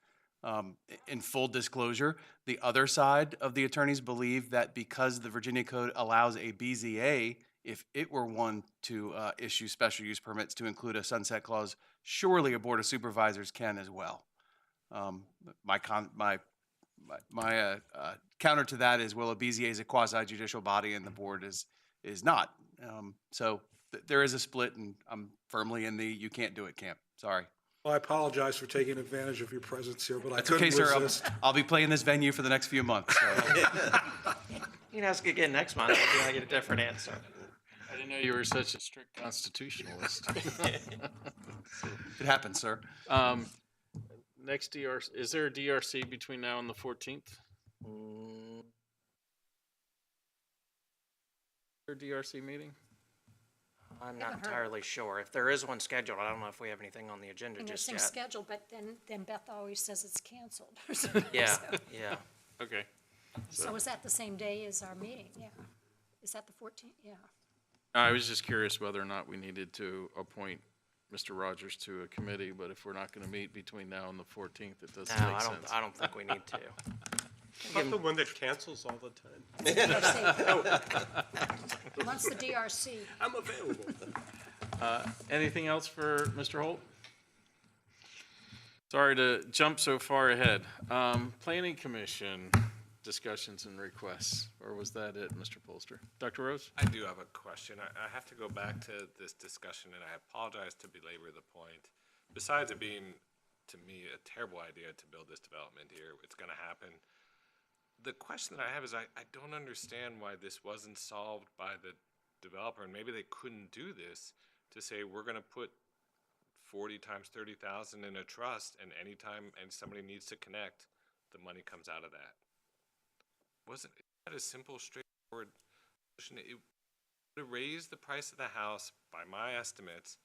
In full disclosure, the other side of the attorneys believe that because the Virginia Code allows a BZA, if it were one to issue special use permits to include a sunset clause, surely a Board of Supervisors can as well. My counter to that is, well, a BZA is a quasi-judicial body and the board is not. So there is a split, and I'm firmly in the you can't do it camp. Sorry. Well, I apologize for taking advantage of your presence here, but That's I couldn't okay, sir. resist. I'll be playing this venue for the next few months. So. You can ask again next month. Maybe I get a different answer. I didn't know you were such a strict constitutionalist. It happens, sir. Next DRC, is there a DRC between now and the 14th? Or DRC meeting? I'm not Haven't heard. entirely sure. If there is one scheduled, I don't know if we have anything on the agenda And there's just some yet. scheduled, but then Beth always says it's canceled. Yeah, So- yeah. Okay. So is that the same day as our meeting? Yeah. Is that the 14th? Yeah. I was just curious whether or not we needed to appoint Mr. Rogers to a committee, but if we're not going to meet between now and the 14th, it doesn't No, make sense. I don't think we need to. I'm the one that cancels all the time. Once the DRC. I'm available. Anything else for Mr. Holt? Sorry to jump so far ahead. Planning Commission discussions and requests, or was that it, Mr. Polster? Dr. Rose? I do have a question. I have to go back to this discussion, and I apologize to belabor the point. Besides it being, to me, a terrible idea to build this development here, it's gonna happen. The question that I have is I don't understand why this wasn't solved by the developer, and maybe they couldn't do this to say, we're gonna put 40 times 30,000 in a trust, and anytime somebody needs to connect, the money comes out of that. Wasn't that a simple, straightforward solution? It would have raised the price of the house, by my estimates,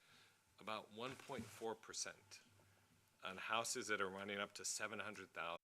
about 1.4% on houses that are running up to 700,000.